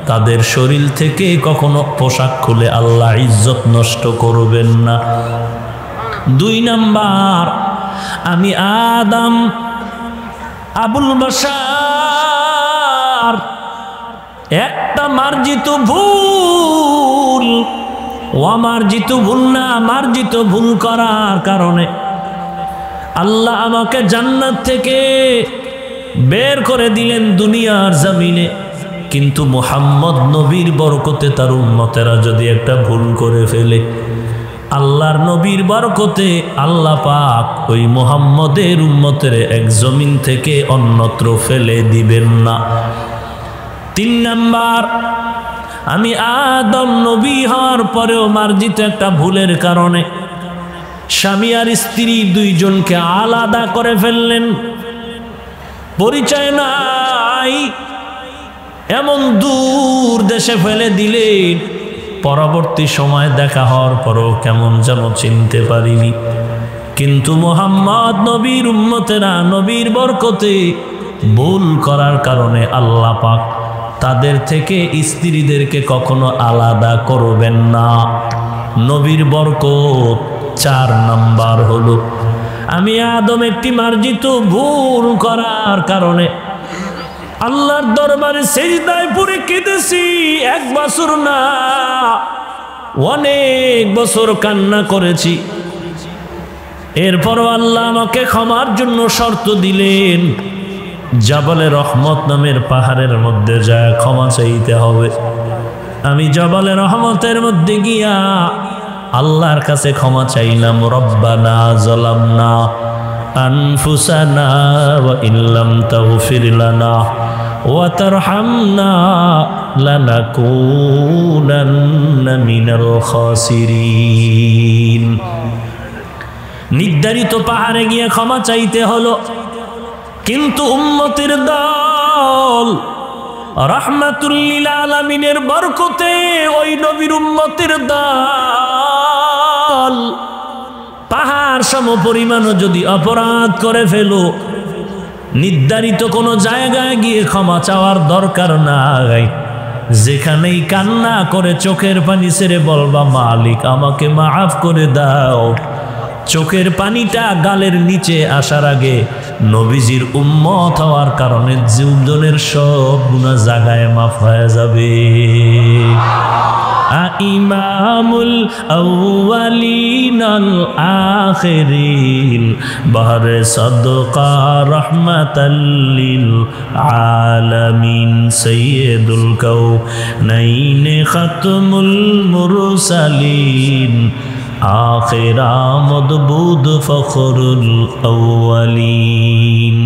তাদের শরীর থেকে কখনো পোশাক খুলে আল্লাহ ইজ্জত নষ্ট করবেন না। দুই নাম্বার, আমি আদম আবুল বাশার একটা মার্জিত ভুল, অমার্জিত ভুল না, মার্জিত ভুল করার কারণে আল্লাহ আমাকে জান্নাত থেকে বের করে দিলেন দুনিয়ার জমিনে। কিন্তু মুহাম্মদ নবীর বরকতে তার উম্মতেরা যদি একটা ভুল করে ফেলে, আল্লাহর নবীর বরকতে আল্লাহ পাক ওই মুহাম্মদের উম্মতের এক জমিন থেকে অন্যত্র ফেলে দিবেন না। তিন নাম্বার, আমি আদম নবী হওয়ার পরেও মার্জিত একটা ভুলের কারণে স্বামী আর স্ত্রী দুইজনকে আলাদা করে ফেললেন, পরিচয় নাই, এমন দূর দেশে ফেলে দিলেন। পরবর্তী সময় দেখা হওয়ার পরও কেমন যেন চিনতে পারিনি। কিন্তু মুহাম্মদ নবীর উম্মতেরা নবীর বরকতে ভুল করার কারণে আল্লাহ পাক তাদের থেকে স্ত্রীদেরকে কখনো আলাদা করবেন না। নবীর বরকত। 4 নাম্বার হলো, আমি আদম একটি মার্জিত ভুল করার কারণে আল্লাহর দরবারে সিজদায় পড়ে কেঁদেছি। 1 বছর না, অনেক বছর কান্না করেছি। এরপরও আল্লাহ আমাকে ক্ষমার জন্য শর্ত দিলেন, জাবালে রহমত নামের পাহাড়ের মধ্যে যায় ক্ষমা চাইতে হবে। আমি জাবালে রহমতের মধ্যে গিয়া আল্লাহর কাছে ক্ষমা চাইলাম, রব্বানা যালামনা আনফুসানা ওয়া ইল্লাম তাগফির লানা ওয়া তারহামনা লানাকুনান্না মিনাল খাসিরিন। নির্ধারিত পাহাড়ে গিয়ে ক্ষমা চাইতে হলো। কিন্তু উম্মতের দল রাহমাতুল লিল আলামিনের বরকতে ওই নবীর উম্মতের দল পাহাড় সমপরিমাণও যদি অপরাধ করে ফেলো, নির্ধারিত কোনো জায়গায় গিয়ে ক্ষমা চাওয়ার দরকার নাই, যেখানেই কান্না করে চোখের পানি ছেড়ে বলবা মালিক আমাকে মাফ করে দাও, চোখের পানিটা গালের নিচে আসার আগে নবীজির উম্মত হওয়ার কারণে জীবনের সব গুনাহ জায়গায় মাফ হয়ে যাবে। ইমামুল আউয়ালিন আল আখিরিন বাহরে সাদকা রাহমাতাল লিল আলামিন সাইয়্যিদুল কাউনাইন খাতমুল মুরসালিন আখিরা মদবুদ ফখরুল আউয়ালিন।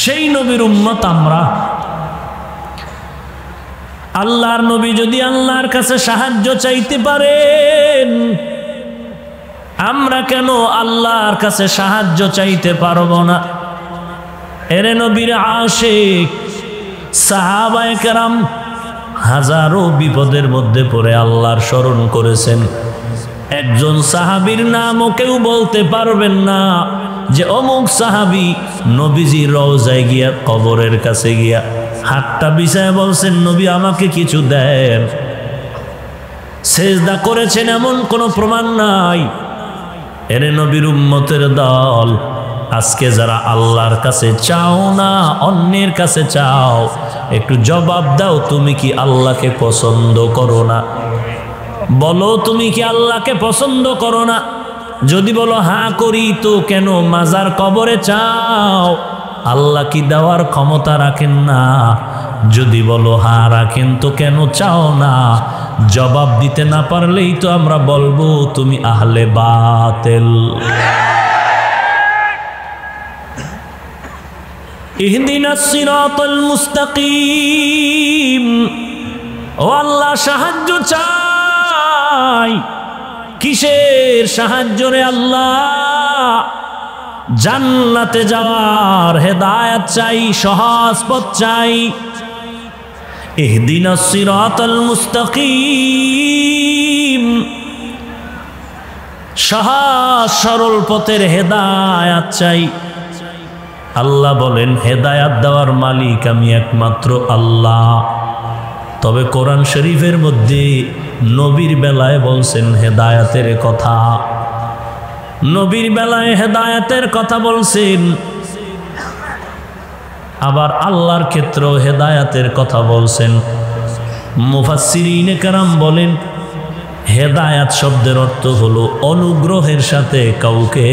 সেই নবীর উম্মত আমরা। আল্লাহর নবী যদি আল্লাহর কাছে সাহায্য চাইতে পারেন, আমরা কেন আল্লাহর কাছে সাহায্য চাইতে পারবো না? এরে নবীর আশিক সাহাবায়ে কেরাম হাজারো বিপদের মধ্যে পড়ে আল্লাহর স্মরণ করেছেন। একজন সাহাবীর নামও কেউ বলতে পারবেন না যে অমুক সাহাবী নবীজির রওজায় গিয়া কবরের কাছে গিয়া হাতটা বিছায় বলছেন নবী আমাকে কিছু দেন, সেজদা করেছেন, এমন কোনো প্রমাণ নাই। এরে নবীর উম্মতের দল, আজকে যারা আল্লাহর কাছে চাও না, অন্যের কাছে চাও, একটু জবাব দাও, তুমি কি আল্লাহকে পছন্দ করো না? বলো তুমি কি আল্লাহকে পছন্দ করো না? যদি বলো হ্যাঁ করি, তো কেন মাজার কবরে চাও? আল্লাহ কি দেওয়ার ক্ষমতা রাখেন না? যদি বলো হ্যাঁ রাখেন, তো কেন চাও না? জবাব দিতে না পারলেই তো আমরা বলবো তুমি আহলে বাতিল। ইহদিনাস সিরাতাল মুস্তাকিম। ও আল্লাহ সাহায্য চাই। কিসের সাহায্য রে আল্লাহ? জান্নাতে যাওয়ার হেদায়েত চাই, সহজ পথ চাই। ইহদিনাস সিরাতাল মুস্তাকিম, সহজ সরল পথের হেদায়েত চাই। আল্লাহ বলেন হেদায়েত দেওয়ার মালিক আমি একমাত্র আল্লাহ। তবে কোরআন শরীফের মধ্যে নবীর বেলায় বলছেন হেদায়েতের কথা, নবীর বেলায় হেদায়েতের কথা বলছেন, আবার আল্লাহর ক্ষেত্রেও হেদায়েতের কথা বলছেন। মুফাসসিরিনে কেরাম বলেন হেদায়েত শব্দের অর্থ হলো অনুগ্রহের সাথে কাউকে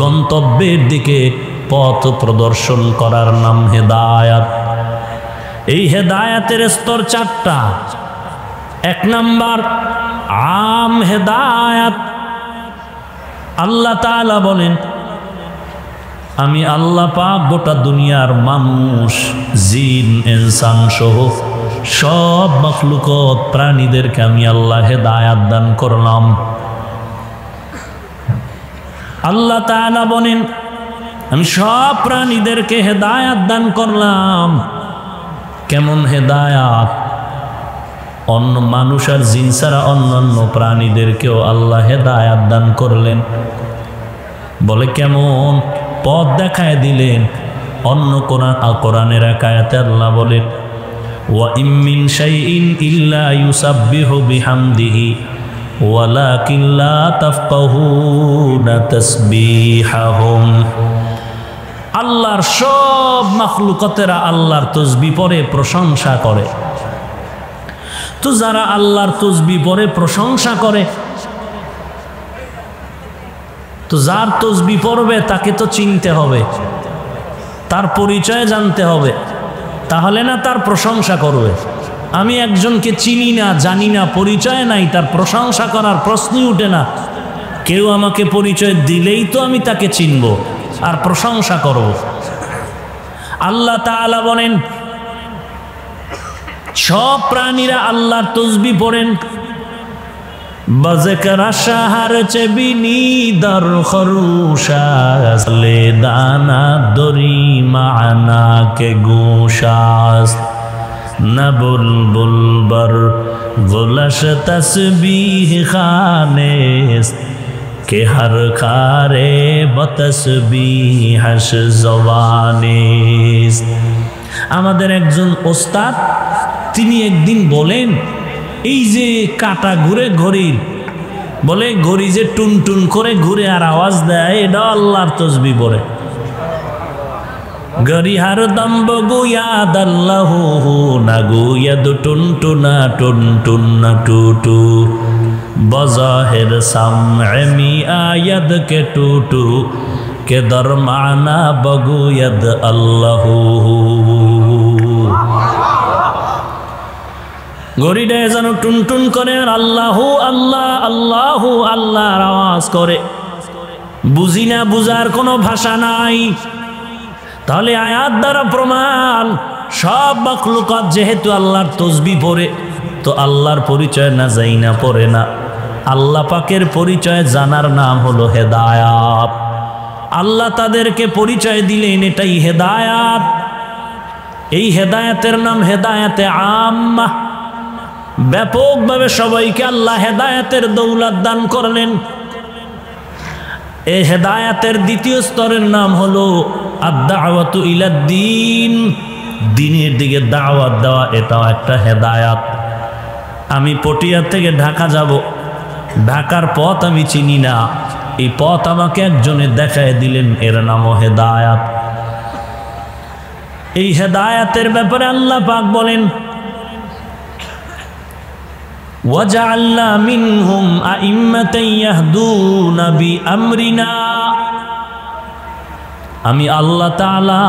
গন্তব্যের দিকে পথ প্রদর্শন করার নাম হেদায়েত। এই হেদায়েতের স্তর চারটা। এক নাম্বার আম হেদায়েত। আল্লাহ তাআলা বলেন আমি আল্লাহ পাক গোটা দুনিয়ার মানুষ, জিন, ইনসান সহ সব মাখলুকত প্রাণীদেরকে আমি আল্লাহ হেদায়েত দান করলাম। আল্লাহ তাআলা বলেন আমি সব প্রাণীদেরকে হেদায়েত দান করলাম। কেমন হেদায়েত? অন্য মানুষ আর জিন ছাড়া অন্যান্য প্রাণীদেরকেও আল্লাহ হেদায়েত দান করলেন। বলে কেমন? পথ দেখায় দিলেন। অন্য কোরআনের এক আয়াতে আল্লাহ বলেন ওয়া ইম মিন শাইইন ইল্লা ইউসাব্বিহু বিহামদিহি ওয়ালাকিন লা তাফকাহুনা তাসবিহাহুম। আল্লাহর সব মাখলুকতেরা আল্লাহর তাসবিহ পড়ে, প্রশংসা করে। তো যারা আল্লাহর তাসবিহ পড়ে, প্রশংসা করে, তো যার তাসবিহ পড়বে তাকে তো চিনতে হবে, তার পরিচয় জানতে হবে, তাহলে না তার প্রশংসা করবে। আমি একজনকে চিনি না, জানি না, পরিচয় নাই, তার প্রশংসা করার প্রশ্নই উঠে না। কেউ আমাকে পরিচয় দিলেই তো আমি তাকে চিনব আর প্রশংসা করব। আল্লাহ তাআলা বলেন সব প্রাণীরা আল্লাহর তাসবিহ পড়েন। বাজেকার শাহর চেবিনি দর খরুশা লে दाना दरी माना के गोशास्त न बुलबुल बर गुलश तस्बीह खानेस्त के हर खारे बतस्बीहश जवानेस्त। আমাদের একজন ওস্তাদ তিনি একদিন বলেন, এই যে কাটা ঘুরে ঘড়ির, বলে ঘড়ি যে টুন টুন করে ঘুরে আর আওয়াজ দেয়, এটা আল্লাহর তসবিহ পড়ে। ঘড়ি হার দম বগুয়াদ আল্লাহু না গুয়াদ টুন টুনা টুন টুন না টুটু বজাহের সামঈ মি আয়াদ কে টুটু के दरमाना बगुयद अल्लाहु। ঘড়িটা যেন টুনটুন করে আর আল্লাহু আল্লাহ আল্লাহু আল্লাহর আওয়াজ করে। বুঝি না, বুঝার কোনো ভাষা নাই। তাহলে আয়াত দ্বারা প্রমাণ, সব মাখলুকাত যেহেতু আল্লাহর তসবিহ পড়ে, তো আল্লাহর পরিচয় না যাই না পড়ে না। আল্লাহ পাকের পরিচয় জানার নাম হলো হেদায়াত। আল্লাহ তাদেরকে পরিচয় দিলেন, এটাই হেদায়াত। এই হেদায়াতের নাম হেদায়াতে আম্মা। ব্যাপকভাবে সবাইকে আল্লাহ হেদায়াতের দৌলত দান করলেন। এই হেদায়াতের দ্বিতীয় স্তরের নাম হলো আদ-দাওয়াতু ইলাদ-দ্বীন, দ্বীনের দিকে দাওয়াত দেওয়া, এটাও একটা হেদায়াত। আমি পটিয়া থেকে ঢাকা যাব, ঢাকার পথ আমি চিনি না, এই পথ আমাকে একজনে দেখায় দিলেন, এর নামও হেদায়াত। এই হেদায়াতের ব্যাপারে আল্লাহ পাক বলেন, ওয়াজআলনা মিনহুম আইম্মাতান ইয়াহদুনা বিআমরিনা। আমি আল্লাহ তাআলা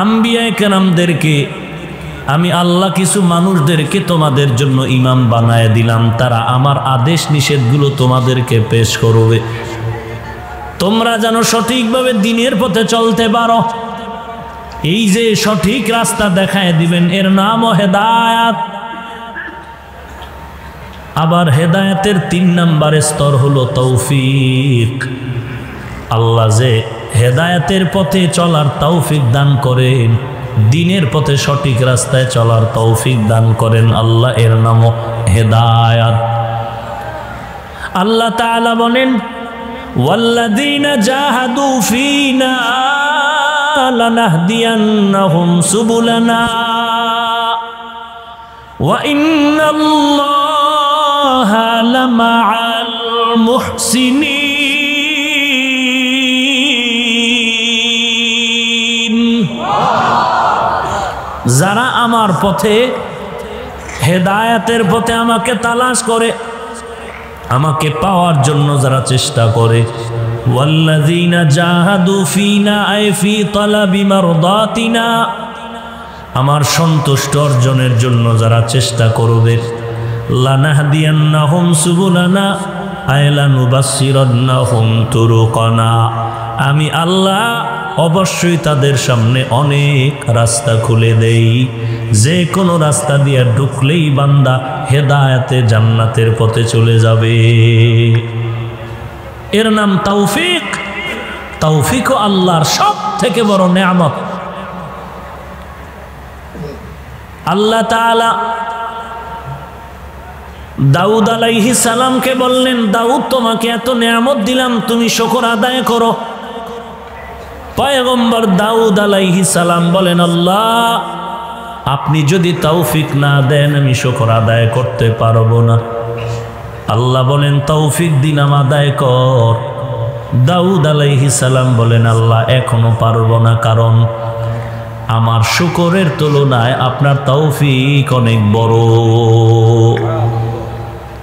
আম্বিয়ায়ে কেরামদেরকে, আমি আল্লাহ কিছু মানুষদেরকে তোমাদের জন্য ইমাম বানায় দিলাম, তারা আমার আদেশ নিষেধগুলো তোমাদেরকে পেশ করবে, তোমরা যেন সঠিকভাবে দ্বীনের পথে চলতে পারো। এই যে সঠিক রাস্তা দেখায় দিবেন, এর নামও হেদায়াত। আবার হেদায়াতের ৩ নম্বরের স্তর হলো তৌফিক। আল্লাহ যে হেদায়াতের পথে চলার তৌফিক দান করেন, দ্বীনের পথে সঠিক রাস্তায় চলার তৌফিক দান করেন আল্লাহ, এর নামও হেদায়াত। আল্লাহ তাআলা বলেন, ওয়াল্লাযীনা জাহাদু ফীনা লানাহদিয়ান্নাহুম সুবুলানা ওয়া ইন্নাল্লাহা লামাআল মুহসিনিন। যারা আমার পথে, হেদায়াতের পথে আমাকে তালাশ করে, আমাকে পাওয়ার জন্য যারা চেষ্টা করে, ওয়াল্লাযীনা জাহাদু ফীনা আই ফী তালাবি মারদাতিনা, আমার সন্তুষ্ট অর্জনের জন্য যারা চেষ্টা করবে, লানাহদিয়ান্নাহুম সুবুলানা আই লানুবাসসিরান্নাহুম তুরুকানা, আমি আল্লাহ অবশ্যই তাদের সামনে অনেক রাস্তা খুলে দেই, যে কোনো রাস্তা দিয়ে ঢুকলেই বান্দা হেদায়েতে জান্নাতের পথে চলে যাবে। এর নাম তৌফিক। তৌফিকও আল্লাহর সব থেকে বড় নেয়ামত। আল্লাহ তাআলা দাউদ আলাইহিস সালামকে বললেন, দাউদ তোমাকে এত নেয়ামত দিলাম, তুমি শুকর আদায় করো। পয়গম্বর দাউদ আলাইহিস সালাম বলেন, আল্লাহ আপনি যদি তৌফিক না দেন আমি শুকর আদায় করতে পারবো না। আল্লাহ বলেন, তৌফিক দিলাম, আদায় কর। দাউদ আলাইহিস সালাম বলেন, আল্লাহ এখনো পারবো না, কারণ আমার শুকরের তুলনায় আপনার তৌফিক অনেক বড়,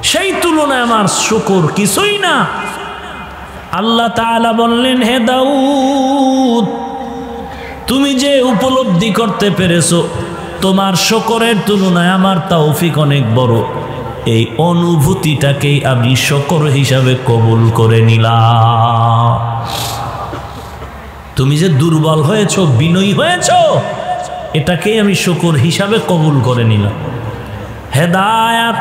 সেই তুলনায় আমার শুকর কিছুই না। আল্লাহ তাআলা বললেন, হে দাউদ তুমি যে উপলব্ধি করতে পেরেছো তোমার শুকরের তুলনায় আমার তৌফিক অনেক বড়, এই অনুভূতিটাকেই আমি শুকর হিসাবে কবুল করে নিলাম। তুমি যে দুর্বল হয়েছো, বিনয়ী হয়েছো, এটাকেই আমি শুকর হিসাবে কবুল করে নিলাম। হেদায়াত।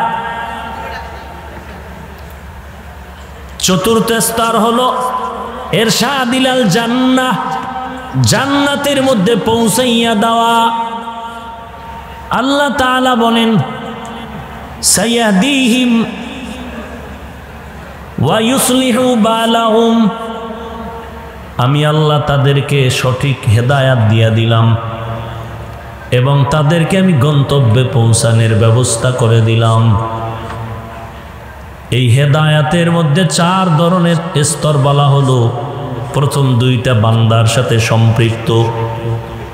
চতুর্থ স্তর হলো ইরশাদ ইলাল জান্নাহ। জান্নাতের মধ্যে পৌঁছাইয়া দেওয়া। আল্লাহ তাআলা বলেন সায়াহদিহিম ওয়া ইউসলিহু বালাহুম, আমি আল্লাহ তাদেরকে সঠিক হেদায়াত দিয়া দিলাম এবং তাদেরকে আমি গন্তব্যে পৌঁছানোর ব্যবস্থা করে দিলাম। এই হেদায়াতের মধ্যে 4 ধরনের স্তর বলা হলো। প্রথম 2টা বান্দার সাথে সম্পৃক্ত,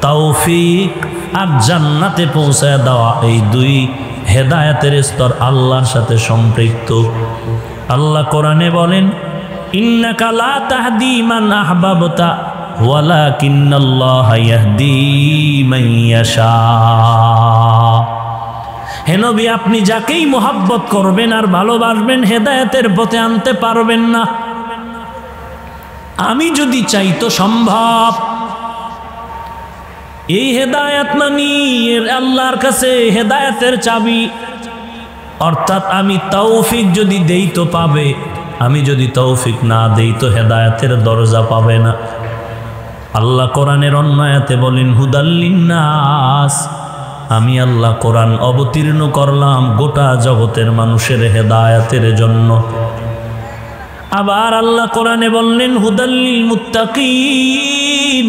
তৌফিক আর জান্নাতে পৌঁছায় দেওয়া। এই 2 হেদায়াতের স্তর আল্লাহর সাথে সম্পৃক্ত। আল্লাহ কোরআনে বলেন ইন্নাকা লা তাহদি মান আহবাবতা ওয়ালাকিন্নাল্লাহা ইয়াহদি মান ইয়াশা। হে নবী, আপনি যাকেই মোহাব্বত করবেন আর ভালোবাসবেন হেদায়েতের পথে আনতে পারবেন না। আমি যদি চাই তো সম্ভব। এই হেদায়েত মানি এর আল্লাহর কাছে হেদায়েতের চাবি, অর্থাৎ আমি তৌফিক যদি দেই তো পাবে, আমি যদি তৌফিক না দেই তো হেদায়েতের দরজা পাবে না। আল্লাহ কোরআনের অন্য আয়াতে বলেন হুদাল্লিন্নাস, আমি আল্লাহ কোরআন অবতীর্ণ করলাম গোটা জগতের মানুষের হেদায়েতের জন্য। আবার আল্লাহ কোরআনে বললেন হুদাল্লিল মুত্তাকিন,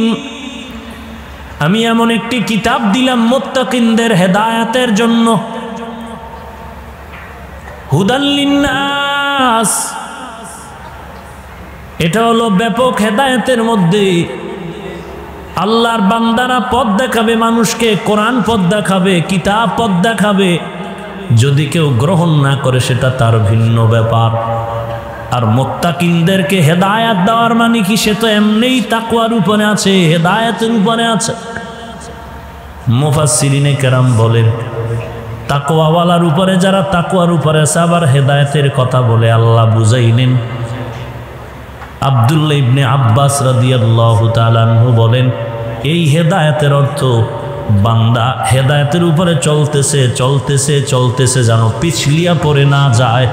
আমি এমন একটি কিতাব দিলাম মুত্তাকিনদের হেদায়েতের জন্য। হুদাল্লিন্নাস এটা হলো ব্যাপক হেদায়েতের মধ্যে আল্লাহর বান্দারা পথ দেখাবে মানুষকে, কোরআন পথ দেখাবে, কিতাব পথ দেখাবে। যদি কেউ গ্রহণ না করে সেটা তার ভিন্ন ব্যাপার। আর মুত্তাকিনদেরকে হেদায়েত দেওয়ার মানে কি? সে তো এমনিই তাকওয়ার উপরে আছে, হেদায়েতের উপরে আছে। মুফাসসিরিনে কেরাম বলেন তাকওয়াওয়ালার উপরে যারা তাকওয়ার উপরে আছে, আবার হেদায়েতের কথা বলে আল্লাহ বুঝাইলেন। আব্দুল্লাহ ইবনে আব্বাস রাদিয়াল্লাহু তাআলা আনহু বলেন এই হেদায়েতের অর্থ বান্দা হেদায়েতের উপরে চলতেছে চলতেছে চলতেছে যেন পিছলিয়া পড়ে না যায়।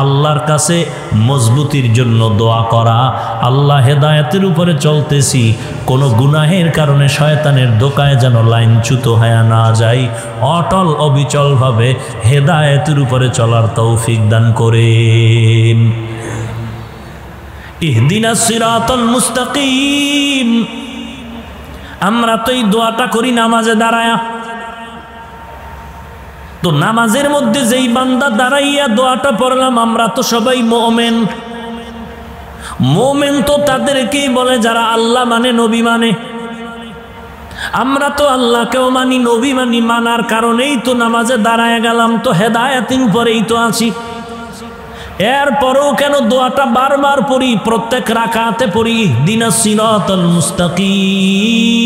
আল্লাহর কাছে মজবুতির জন্য দোয়া করা, আল্লাহ হেদায়েতের উপরে চলতেছি, কোনো গুনাহের কারণে শয়তানের দোকায় যেন লাইনচ্যুত হয়ে না যাই। অটল অবিচলভাবে হেদায়েতের উপরে চলার তৌফিক দান করেন। ইহদিনাস সিরাতাল মুস্তাকিম, আমরা তো এই দোয়াটা করি নামাজে দাঁড়ায়া। তো নামাজের মধ্যে যেই বান্দা দাঁড়াইয়া দোয়াটা পড়লাম, আমরা তো সবাই মুমিন। মুমিন তো তাদেরকেই বলে যারা আল্লাহ মানে, নবী মানে। আমরা তো আল্লাহকেও মানি, নবী মানি। মানার কারণেই তো নামাজে দাঁড়ায় গেলাম, তো হেদায়েতের উপরেই তো আছি। এরপরেও কেন দোয়াটা বারবার পড়ি, প্রত্যেক রাকাতে পড়ি ইহদিনাস সিরাতাল মুস্তাকিম।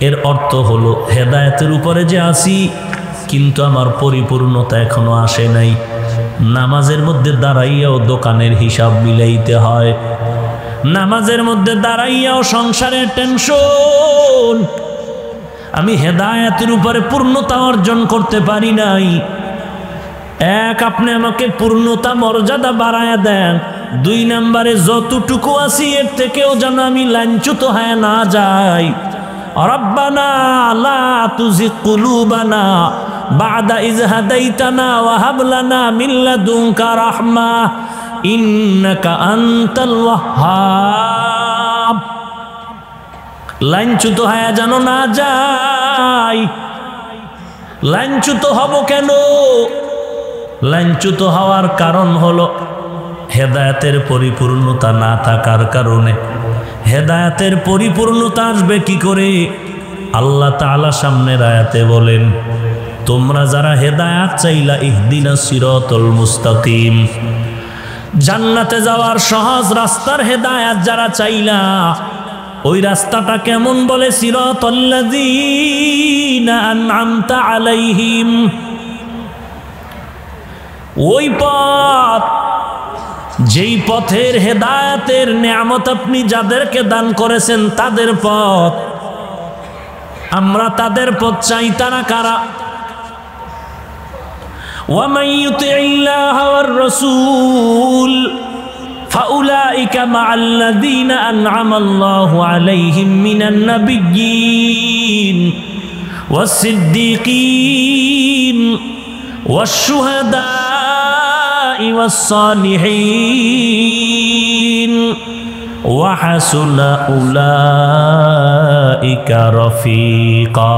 এর অর্থ হলো হেদায়েতের উপরে যে আছি, কিন্তু আমার পরিপূর্ণতা এখনো আসে নাই। নামাজের মধ্যে দাঁড়াইয়াও দোকানের হিসাব মিলাইতে হয়, নামাজের মধ্যে দাঁড়াইয়াও সংসারের টেনশন। আমি হেদায়েতের উপরে পূর্ণতা অর্জন করতে পারি নাই। এক, আপনি আমাকে পূর্ণতা মর্যাদা বাড়ায়া দেন। 2 নম্বরে যতটুকু আছি এর থেকেও যেন আমি লাঞ্ছিত হয়ে না যাই। রব্বানা লা তুযিগ কুলুবানা বা'দা ইয হাদাইতানা ওয়া হাব লানা মিন লাদুনকা রাহমাহ ইন্নাকা আনতাল ওয়াহ্হাব। লাঞ্ছিত হয়ে যেন না যাই। লাঞ্ছিত হব কেন? লাঞ্ছিত হওয়ার কারণ হলো হেদায়েতের পরিপূর্ণতা না থাকার কারণে। হেদায়েতের পরিপূর্ণতা আসবে কি করে? আল্লাহ তাআলা সামনের আয়াতে বলেন তোমরা যারা হেদায়েত চাইলা ইহদিনাস সিরাতাল মুস্তাকিম, জান্নাতে যাওয়ার সহজ রাস্তার হেদায়েত যারা চাইলা, ওই রাস্তাটা কেমন বলে? সিরাতাল্লাযীনা আন'আমতা আলাইহিম, ওই পথ যেই পথের হেদায়েতের নিয়ামত আপনি যাদেরকে দান করেছেন তাদের পথ। আমরা তাদের পথ চাই। তারা কারা? ওয়া মান ইউতিইল্লাহ ওয়ার রাসূল ফাউলাইকা মাআল্লাযীনা আন'আমাল্লাহু আলাইহিম মিনান নাবিয়্যিন ওয়াস-সিদ্দীকীন ওয়াশ-শুহাদা'i ওয়াস-সালিহিন ওয়া হাসুনা উলাইকা রফিকা।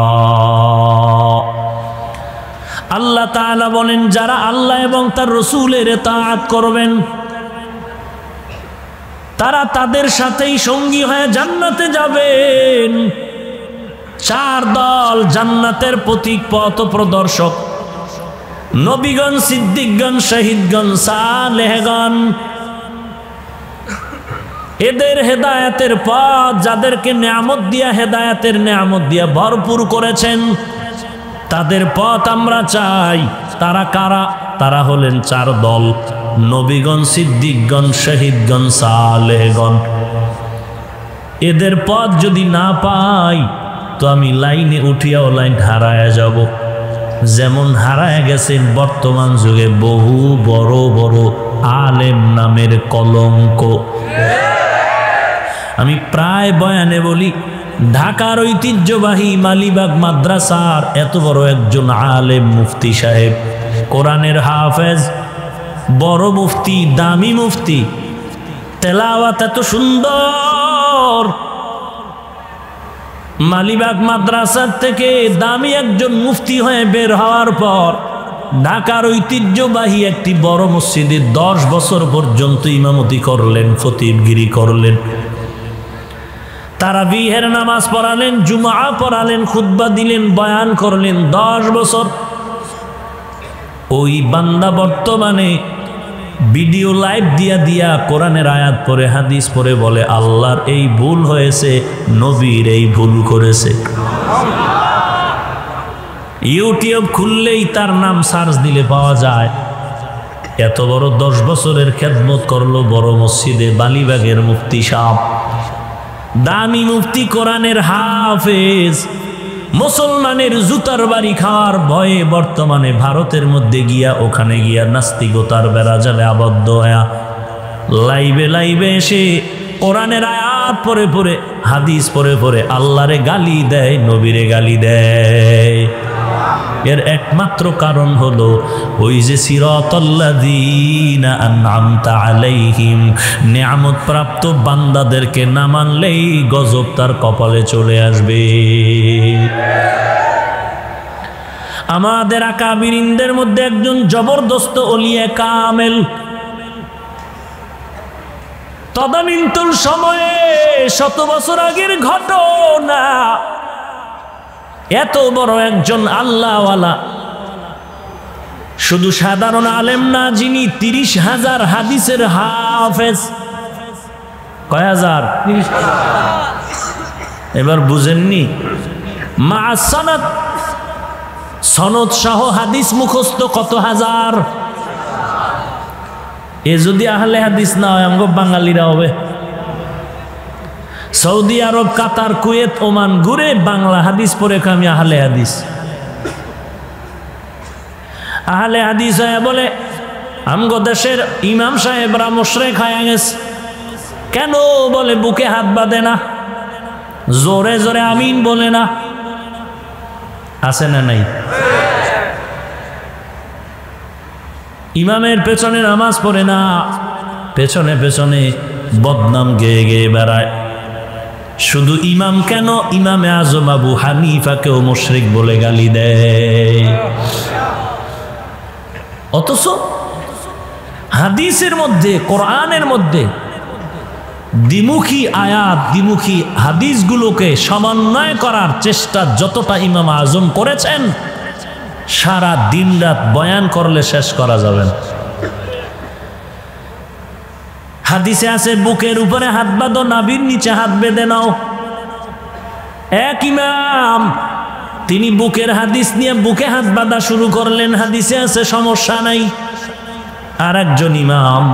আল্লাহ তাআলা বলেন, যারা আল্লাহ এবং তার রাসূলের ইতাআত করবেন তারা তাদের সাথেই সঙ্গী হয়ে জান্নাতে যাবেন। চার দল জান্নাতের পথিক পথ প্রদর্শক, নবীগণ, সিদ্দিকগণ, শহীদগণ, সালেহগণ। এদের হেদায়েতের পথ, যাদেরকে নেয়ামত দিয়া, হেদায়েতের নেয়ামত দিয়া ভরপুর করেছেন, তাদের পথ আমরা চাই। তারা কারা? তারা হলেন চার দল, নবীগণ, সিদ্দিকগণ, শহীদগণ, সালেহগণ। এদের পথ যদি না পাই তো আমি লাইনে উঠিয়াও লাইন হারায়া যাব, যেমন হারায়া গেছেন বর্তমান যুগে বহু বড় বড় আলেম নামের কলঙ্ক। আমি প্রায় বয়ানে বলি, ঢাকার ঐতিহ্যবাহী মালিবাগ মাদ্রাসার এত বড় একজন আলেম মুফতি সাহেব, কোরআনের হাফেজ, বড় মুফতি, দামি মুফতি, তেলাওয়াত এত সুন্দর। মালিবাগ মাদ্রাসার থেকে দামি একজন মুফতি হয়ে বের হওয়ার পর ঢাকার ঐতিহ্যবাহী একটি বড় মসজিদে 10 বছর পর্যন্ত ইমামতি করলেন, ফতিবগিরি করলেন, তারাবিহের নামাজ পড়ালেন, জুমআ পড়ালেন, খুতবা দিলেন, বয়ান করলেন 10 বছর। ওই বান্দা বর্তমানে ভিডিও লাইভ দিয়া কোরআনের আয়াত পড়ে, হাদিস পড়ে বলে, আল্লাহর এই ভুল হয়েছে, নবীর এই ভুল করেছে। ইউটিউব খুললেই তার নাম সার্চ দিলে পাওয়া যায়। এত বড় 10 বছরের খেদমত করলো বড় মসজিদে বালিবাগের মুফতি সাহেব, দামি মুফতি, কোরআনের হাফেজ। মুসলমানের জুতার বাড়ি খাওয়ার ভয়ে বর্তমানে ভারতের মধ্যে গিয়া, ওখানে গিয়া নাস্তিকতার বেড়াজালে আবদ্ধ হয়া লাইভে লাইভে এসে কোরআনের আয়াত পড়ে পড়ে, হাদিস পড়ে পড়ে আল্লাহরে গালি দেয়, নবীরে গালি দেয়। এর একমাত্র কারণ হলো ওই যে সিরাতাল্লাযীনা আন'আমতা আলাইহিম, নিয়ামত প্রাপ্ত বান্দাদেরকে না মানলেই গজব তার কপালে চলে আসবে। আমাদের আকাবিরিনদের মধ্যে একজন জবরদস্ত ওলিয়ে কামেল, তদানীন্তন সময়ে 100 বছর আগের ঘটনা, এত বড় একজন আল্লাহওয়ালা, শুধু সাধারণ আলেম না, যিনি 30,000 হাদিসের হাফেজ। কয় হাজার? 30,000। এবার বুঝেননি? মা সনদ, সনদ সহ হাদিস মুখস্থ কত হাজার। এ যদি আহলে হাদিস না হয়, আমগো বাঙালিরা হবে। সৌদি আরব, কাতার, কুয়েত, ওমান ঘুরে বাংলা হাদিস পড়ে আমি আহলে হাদিস। আহলে হাদিস হয়ে বলে আমগো দেশের ইমাম সাহেবরা মুশরিক হয়ে গেছে। কেন? বলে বুকে হাত বাঁধে না, জোরে জোরে আমিন বলে না। আছে না নাই? ইমামের পেছনে নামাজ পড়ে না, পেছনে পেছনে বদনাম গেয়ে গেয়ে বেড়ায়। শুধু ইমাম কেন, ইমামে আজম আবু হানিফাকেও মুশরিক বলে গালি দেয়। অথচ হাদিসের মধ্যে, কোরআনের মধ্যে দ্বিমুখী আয়াত, দ্বিমুখী হাদিসগুলোকে সমন্বয় করার চেষ্টা যতটা ইমাম আজম করেছেন, সারা দিন রাত বয়ান করলে শেষ করা যাবে না। হাদিসে আছে বুকের উপরে হাত বাঁধো, নাভির নিচে হাত বেঁধে নাও। এক ইমাম তিনি বুকের হাদিস নিয়ে বুকে হাত বাঁধা শুরু করলেন, হাদিসে আছে সমস্যা নাই। আর একজন ইমাম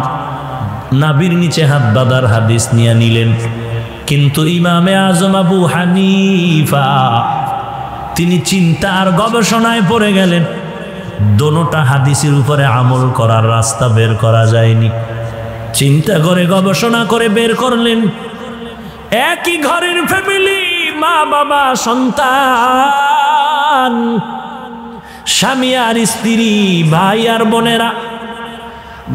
নাভির নিচে হাত বাঁধার হাদিস নিয়ে নিলেন। কিন্তু ইমামে আজম আবু হানিফা তিনি চিন্তা আর গবেষণায় পড়ে গেলেন, দোনোটা হাদিসের উপরে আমল করার রাস্তা বের করা যায়নি। চিন্তা করে গবেষণা করে বের করলেন একই ঘরের ফ্যামিলি, মা বাবা সন্তান, স্বামী আর স্ত্রী, ভাই আর বোনেরা,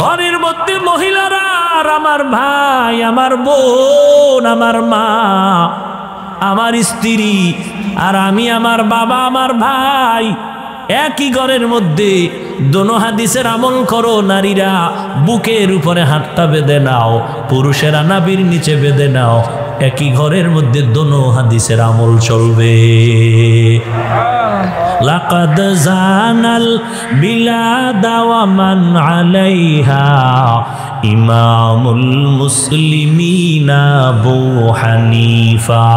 ঘরের মধ্যে মহিলারা আর আমার ভাই, আমার বোন, আমার মা, আমার স্ত্রী আর আমি, আমার বাবা, আমার ভাই, একই ঘরের মধ্যে। দোনো হাদিসের আমল করো। নারীরা বুকের উপরে হাতটা বেঁধে নাও, পুরুষেরা নাভির নিচে বেঁধে নাও। একই ঘরের মধ্যে দোনো হাদিসের আমল চলবে। লাকাদ জানাল বিলাদা ওয়া মান আলাইহা ইমামুল মুসলিমিনা আবু হানিফা।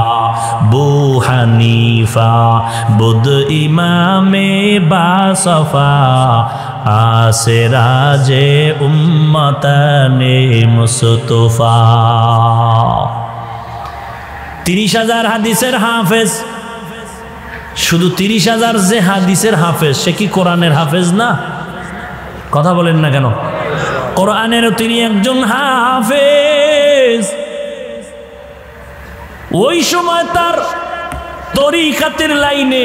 বু হানিফা বুদ ইমামে বাসফা আসে রাজে উম্মতানে মুস্তফা। 30,000 হাদিসের হাফেজ। শুধু 30,000 যে হাদিসের হাফেজ, সে কি কোরআনের হাফেজ না? কথা বলেন না কেন? কোরআনেরও তিনি একজন হাফেজ। ওই সময় তার তরিকাতের লাইনে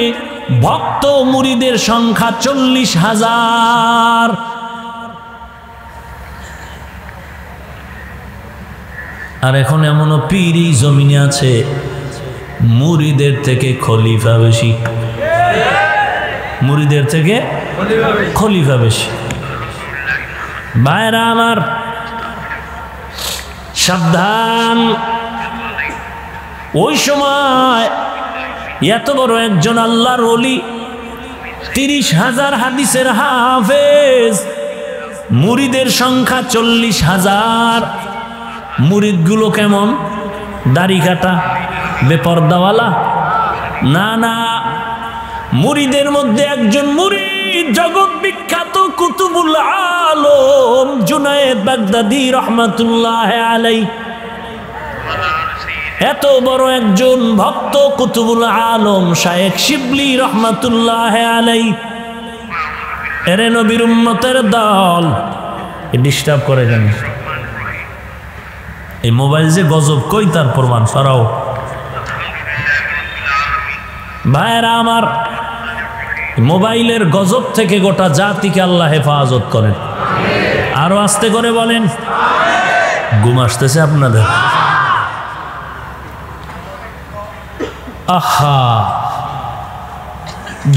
ভক্ত মুরিদের সংখ্যা 40,000। আর এখন এমনও পীর এই জমিনে আছে মুরিদের থেকে খলিফা বেশি, মুরিদের থেকে খলিফা বেশি। ভাইরা আমার, সাবধান। ওই সময় এত বড় একজন আল্লাহর ওলি, 30,000 হাদিসের হাফেজ, মুরিদের সংখ্যা 40,000। মুরিদগুলো কেমন? দাড়ি কাটা, বেপরদাওয়ালা? না না, মুরিদের মধ্যে একজন মুরিদ জগৎ বিখ্যাত কুতুবুল আলম জুনায়েদ বাগদাদী রহমাতুল্লাহ আলাইহি। এত বড় একজন ভক্ত কুতুবুল আলম শায়েখ শিবলি রহমাতুল্লাহ আলাইহি। এরে নবীর উম্মতের দল, ডিস্টার্ব করে কেন? এই মোবাইল যে গজব, কই তার প্রমাণ? সরাও ভাইরা আমার। মোবাইলের গজব থেকে গোটা জাতিকে আল্লাহ হেফাজত করেন। আরো আস্তে করে বলেন। ঘুম আসতেছে আপনাদের? আহা,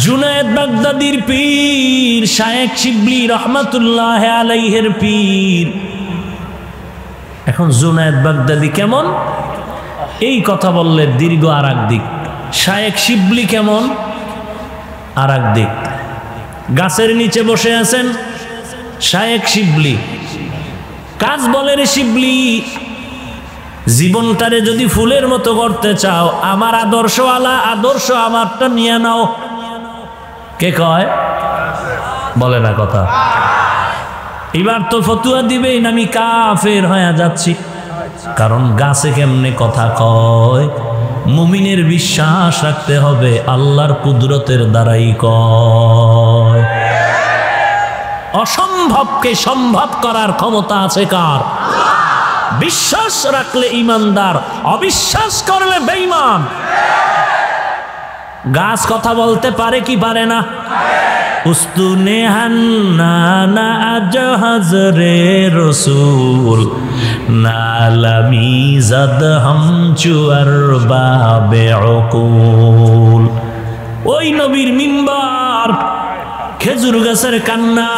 জুনায়েদ বাগদাদীর পীর শায়েখ শিবলি রহমাতুল্লাহ আলাইহির পীর। এখন জুনায়েদ বাগদাদী কেমন, এই কথা বললে দীর্ঘ আর এক দিক। শায়েখ শিবলি কেমন, আর এক দিক। গাছের নিচে বসে আছেন শায়েখ শিবলি। কাজ বলে রে শিবলি, জীবনটারে যদি ফুলের মতো করতে চাও, আমার আদর্শওয়ালা আদর্শ আমারটা নিয়ে নাও। কে কয়? বলে না কথা। এবার তো ফতুয়া দিবেই না, আমি কাফের হয়ে যাচ্ছি। কারণ গাছে কেমনে কথা কয়? মুমিনের বিশ্বাস রাখতে হবে আল্লাহর কুদরতের দ্বারাই কয়। অসম্ভবকে সম্ভব করার ক্ষমতা আছে কার? বিশ্বাস রাখলে ইমানদার, অবিশ্বাস করলে বেঈমান। গাছ কথা বলতে পারে কি পারে না? উস্তুনে হান্নানা আজ হাজরে রসুল নালামি জাদ হামচুয়ার বাবে উকুল। ওই নবীর মিম্বার খেজুর গাছের কান্না